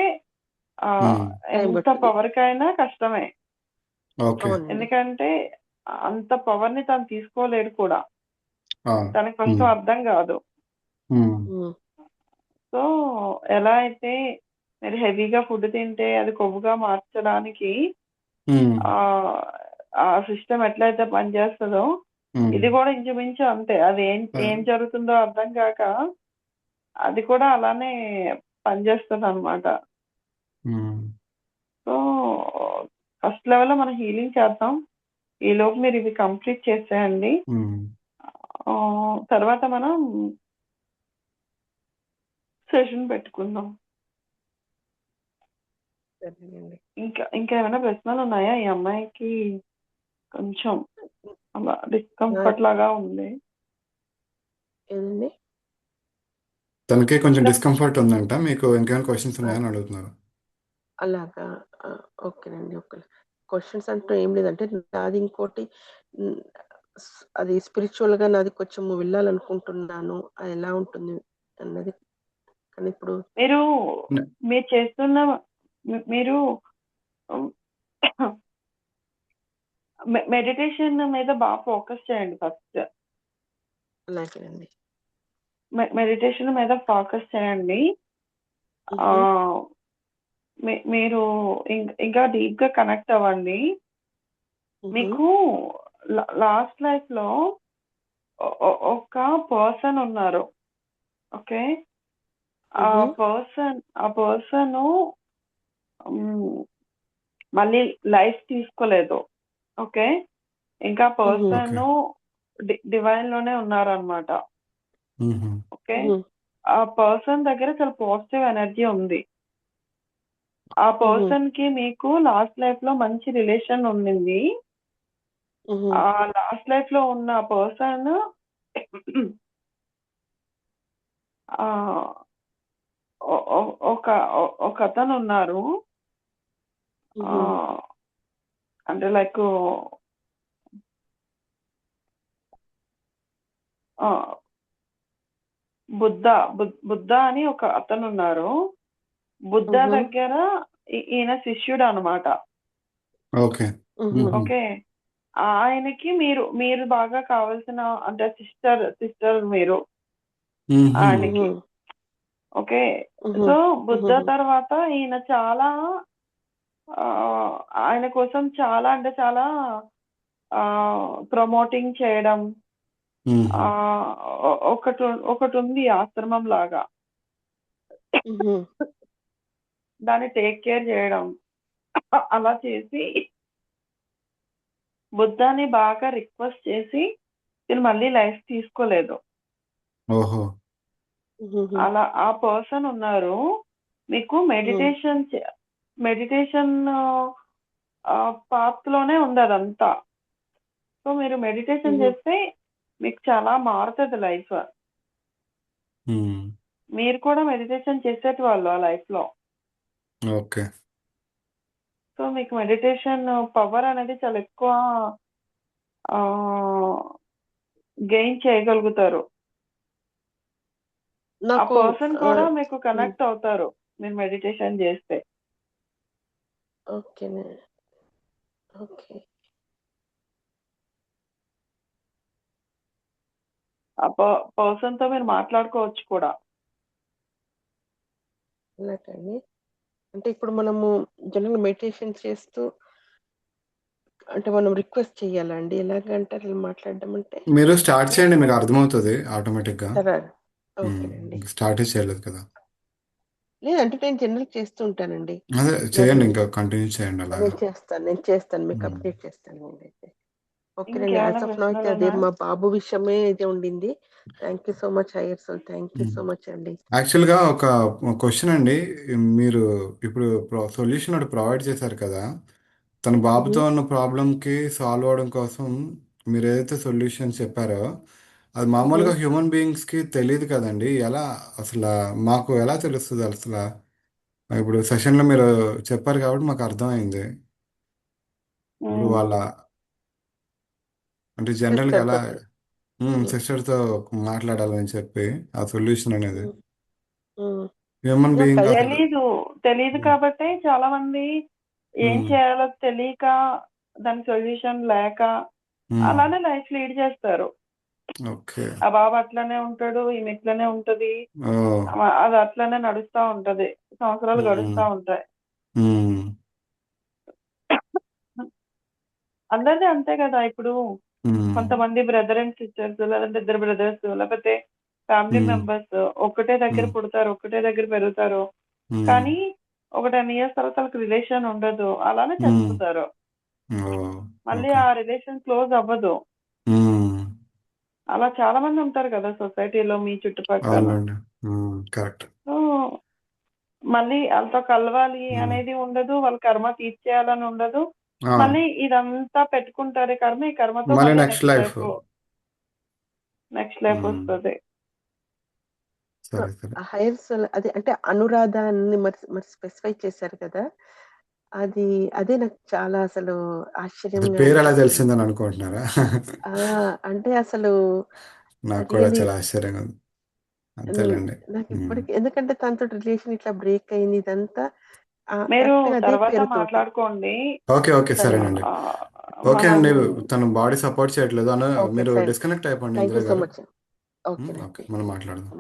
ఆహ్, ఉమ్, టైం ఎంత పడుతది. పవర్‌కైనా కష్టమే. ఓకే. అవునండి. ఎందుకంటే అంత పవర్‌ని తను తీసుకోలేడు కూడా. ఆ, తనకి ఫస్ట్ ఉమ్, అర్థం కాదు. ఉమ్, హ్మ్. సో, ఎలా అయితే మీరు హెవీగా ఫుడ్ తింటే అది కొవ్వుగా మార్చడానికి ఉమ్, ఆహ్, ఆ సిస్టమ్ ఎట్లయితే పనిచేస్తదో, ఉమ్, ఇది కూడా ఇంచుమించు అంతే. అది ఏం ఏం జరుగుతుందో అర్థం కాక అది కూడా అలానే పనిచేస్తదనమాట. ఉమ్, సో, ఫస్ట్ లెవెల్‌లో మనం హీలింగ్ చేద్దాం. ఈలోపు మీరు ఇవి కంప్లీట్ చేసేయండి. ఉమ్. తర్వాత మనం సెషన్ పెట్టుకుందాం. సరేనండి. ఇంకా ఏమైనా ప్రశ్నలున్నాయా? ఈ అమ్మాయికి కొంచెం అలా నా డిస్కంఫర్ట్ లాగా ఉంది. ఏదండి? తనకి కొంచెం ఇంకా డిస్కంఫర్ట్ ఉందంట. మీకు ఇంకేమైనా క్వశ్చన్స్ ఆ! ఉన్నాయని అడుగుతున్నారు. అలాగా. ఆ! ఓకేనండి. ఓకే. క్వెషన్స్ అంటూ ఏం లేదంటే నాది ఇంకోటి హ్మ్. అది స్పిరిచ్యువల్‌గా నాది కొంచెం వెళ్ళాలనుకుంటున్నాను. అది ఎలా ఉంటుంది అన్నది. కానీ ఇప్పుడు మీరు నే- మీరు చేస్తున్న మీరు మెడిటేషన్ మీద బాగా ఫోకస్ చేయండి ఫస్ట్. అలాగేనండి. మెడిటేషన్ మీద ఫోకస్ చేయండి. హుహు. ఆహ్, మీరు ఇంకా డీప్‌గా కనెక్ట్ అవ్వండి. హుహు. మీకు లాస్ట్ లైఫ్‌లో ఒక పర్సన్ ఉన్నారు. ఓకే. ఆ హుహు. పర్సను హ్మ్. మళ్ళీ లైఫ్ తీసుకోలేదు. ఓకే. ఇంకా హుహు. ఓకే. పర్సను డివైన్‌లోనే ఉన్నారనమాట. ఉహు, ఓకే. హుహు. ఆ పర్సన్ దగ్గర చాలా పాజిటివ్ ఎనర్జీ ఉంది. ఆ హుహు. పర్సన్‌కి మీకు లాస్ట్ లైఫ్‌లో మంచి రిలేషన్ ఉండింది. హుహు. ఆ లాస్ట్ లైఫ్‌లో ఉన్న పర్సన్ ఆహ్, ఒ ఒ ఒక ఒకతనున్నారు. హుహు. ఆహ్, అంటే లైకు ఆహ్, బుద్ధ అని ఒక అతనున్నారు. బుద్ధ హుహు. దగ్గర ఈయన శిష్యుడనమాట. ఓకే. హుహు. ఉహు, ఓకే. ఆయనకి మీరు బాగా కావాల్సిన అంటే సిస్టర్ మీరు ఉహు, హుహు. ఆయనకి. ఓకే. హుహు. సో, బుద్ధ హుహుహు. తర్వాత ఈయన చాలా ఆహ్, ఆయన కోసం చాలా అంటే చాలా ప్రమోటింగ్ చేయడం ఉహు. ఆహ్, ఒకటుంది ఆశ్రమంలాగా. హుహు. దాన్ని టేక్ కేర్ చేయడం. అలా చేసి బుద్ధాని బాగా రిక్వెస్ట్ చేసి తిను మళ్ళీ లైఫ్ తీసుకోలేదు. ఓహో. హుహుహు. అలా ఆ పర్సన్ ఉన్నారు. మీకు హ్మ్. మెడిటేషన్ పాత్‌లోనే ఉంది అదంతా. సో, మీరు మెడిటేషన్ హుహు. చేస్తే మీకు చాలా మారుతది లైఫ్. ఉమ్, మీరు కూడా మెడిటేషన్ చేసేటివాళ్ళు ఆ లైఫ్‌లో. ఓకే. సో, మీకు మెడిటేషన్ పవర్ అనేది చాలా ఎక్కువ ఆహ్, గెయిన్ చేయగలుగుతారు. ఆ నాకు పర్సన్ కూడా మీకు హ్మ్. కనెక్ట్ అవుతారు. మీరు మెడిటేషన్ చేస్తే. ఓకేనే. ఓకే. ఆ పర్సన్ తో మీరు మాట్లాడుకోవచ్చు కూడా. అలాగండి. అంటే ఇప్పుడు మనము జనరల్‌గా మెడిటేషన్ చేస్తూ అంటే మనం రిక్వెస్ట్ చేయాలా అండి? ఎలాగంటారు ఇలా మాట్లాడడం అంటే? మీరు స్టార్ట్ చేయండి, మీకు అర్థమవుతుంది ఆటోమేటిక్గా. సరే. ఓకేనండి. స్టార్ట్ చేయలేదు కదా. లేదంటే నేను జనరల్‌గా చేస్తూ ఉంటానండి. అదే మరి చేయండి, ఇంకా కంటిన్యూ చేయండి అలాగా. నేను చేస్తాను. మీకు ఉమ్, అప్డేట్ చేస్తాను నేనైతే. ఓకేనండి. ఇంకేమైనా యాస్ ఆఫ్ నౌ అయితే ప్రశ్నలు అదే ఉన్నాయా? మా బాబు విషయమే అయితే ఉండింది. థ్యాంక్ యూ సో మచ్ హయ్యర్ సోల్. Thank you um. So much అండి. యాక్చువల్గా ఒక క్వశ్చన్ అండి. మీరు ఇప్పుడు సొల్యూషన్ ఒకటి ప్రొవైడ్ చేశారు కదా, తన హుహు. బాబుతో ఉన్న ప్రాబ్లంకి సాల్వ్ అవడం కోసం మీరు ఏదైతే సొల్యూషన్ చెప్పారో, అది హుహు. మామూలుగా హ్యూమన్ బీయింగ్స్కి తెలియదు కదండి. ఎలా అసలు మాకు ఎలా తెలుస్తుంది అసలు? ఇప్పుడు సెషన్లో మీరు చెప్పారు కాబట్టి మాకు అర్థమైంది. ఇప్పుడు ఉమ్. వాళ్ళ అంటే జనరల్గా సిస్టర్ ఎలా తోటి. హ్మ్. సిస్టర్తో మాట్లాడాలని చెప్పి ఆ సొల్యూషన్ అనేది హ్మ్. హ్మ్. Human yeah! బీయింగ్ కరెక్టే. అసలు. తెలీదు ఉమ్, కాబట్టే చాలా మంది ఏం ఉమ్, చేయాలో తెలియక, దాని సొల్యూషన్ లేక ఉమ్, అలానే లైఫ్ లీడ్ చేస్తారు. ఓకే. ఆ బాబు అట్లనే ఉంటాడు, ఈమె ఇట్లనే ఉంటది. ఓ. అది అట్లనే నడుస్తా ఉంటది. సంవత్సరాలు ఉమ్, గడుస్తా ఉంటాయి. ఉమ్, అందరిది అంతే కదా ఇప్పుడు. ఉమ్, కొంతమంది బ్రదర్ అండ్ సిస్టర్స్, లేదంటే ఇద్దరు బ్రదర్స్, లేకపోతే ఫ్యామిలీ ఉమ్, మెంబర్స్ ఒక్కటే దగ్గర ఉమ్, పుడతారు, ఒక్కటే దగ్గర పెరుగుతారు. ఉమ్, కానీ ఒక 10 years తర్వాత వాళ్ళకి రిలేషన్ ఉండదు, అలానే ఉమ్, చచ్చిపోతారు. ఓ, మళ్ళీ ఓకే. ఆ రిలేషన్ క్లోజ్ అవ్వదు. ఉమ్, అలా చాలా మంది ఉంటారు కదా సొసైటీలో మీ చుట్టుపక్కల. అవునండి. కరెక్ట్. సో మళ్ళీ వాళ్ళతో కలవాలి ఉమ్, అనేది ఉండదు, వాళ్ళ కర్మ తీర్చేయాలని ఉండదు. ఆ, మళ్ళీ ఇదంతా పెట్టుకుంటారు కర్మ, ఈ కర్మతో మళ్ళీ మళ్ళీ నెక్స్ట్ లైఫ్. నెక్స్ట్ లైఫ్ ఉమ్, వస్తుంది. ఆ! సరే సరే. హైర్ సోల్ అదే అంటే అనురాధ అని మరి మరి స్పెసిఫై చేశారు కదా! అది అదే నాకు చాలా అసలు అసలు ఆశ్చర్యంగా పేరు ఎలా అనిపించింది. తెలిసిందని అనుకుంటున్నారా? ఆ! అంటే అసలు నాకు కూడా రియల్లీ చాలా ఆశ్చర్యంగా ఉంది. హ్మ్. అంతేలేండి. ఉమ్. నాకిప్పటికి ఎందుకంటే తనతోటి రిలేషన్ ఇట్లా బ్రేక్ అయింది ఇదంతా మీరు కరెక్ట్‌గా అదే తర్వాత పేరుతోటి. మాట్లాడుకోండి. ఓకే, ఓకే, సరే అండి. సరేనండి. ఆ, ఓకే మనం అండి. తను బాడీ సపోర్ట్ చేయట్లేదు అను. ఓకే. మీరు ఫైన్. డిస్కనెక్ట్ అయిపోండి థాంక్ ఇందిరా యూ సో గారు. మచ్. ఓకే, ఓకేనండి. మనం మాట్లాడదాం.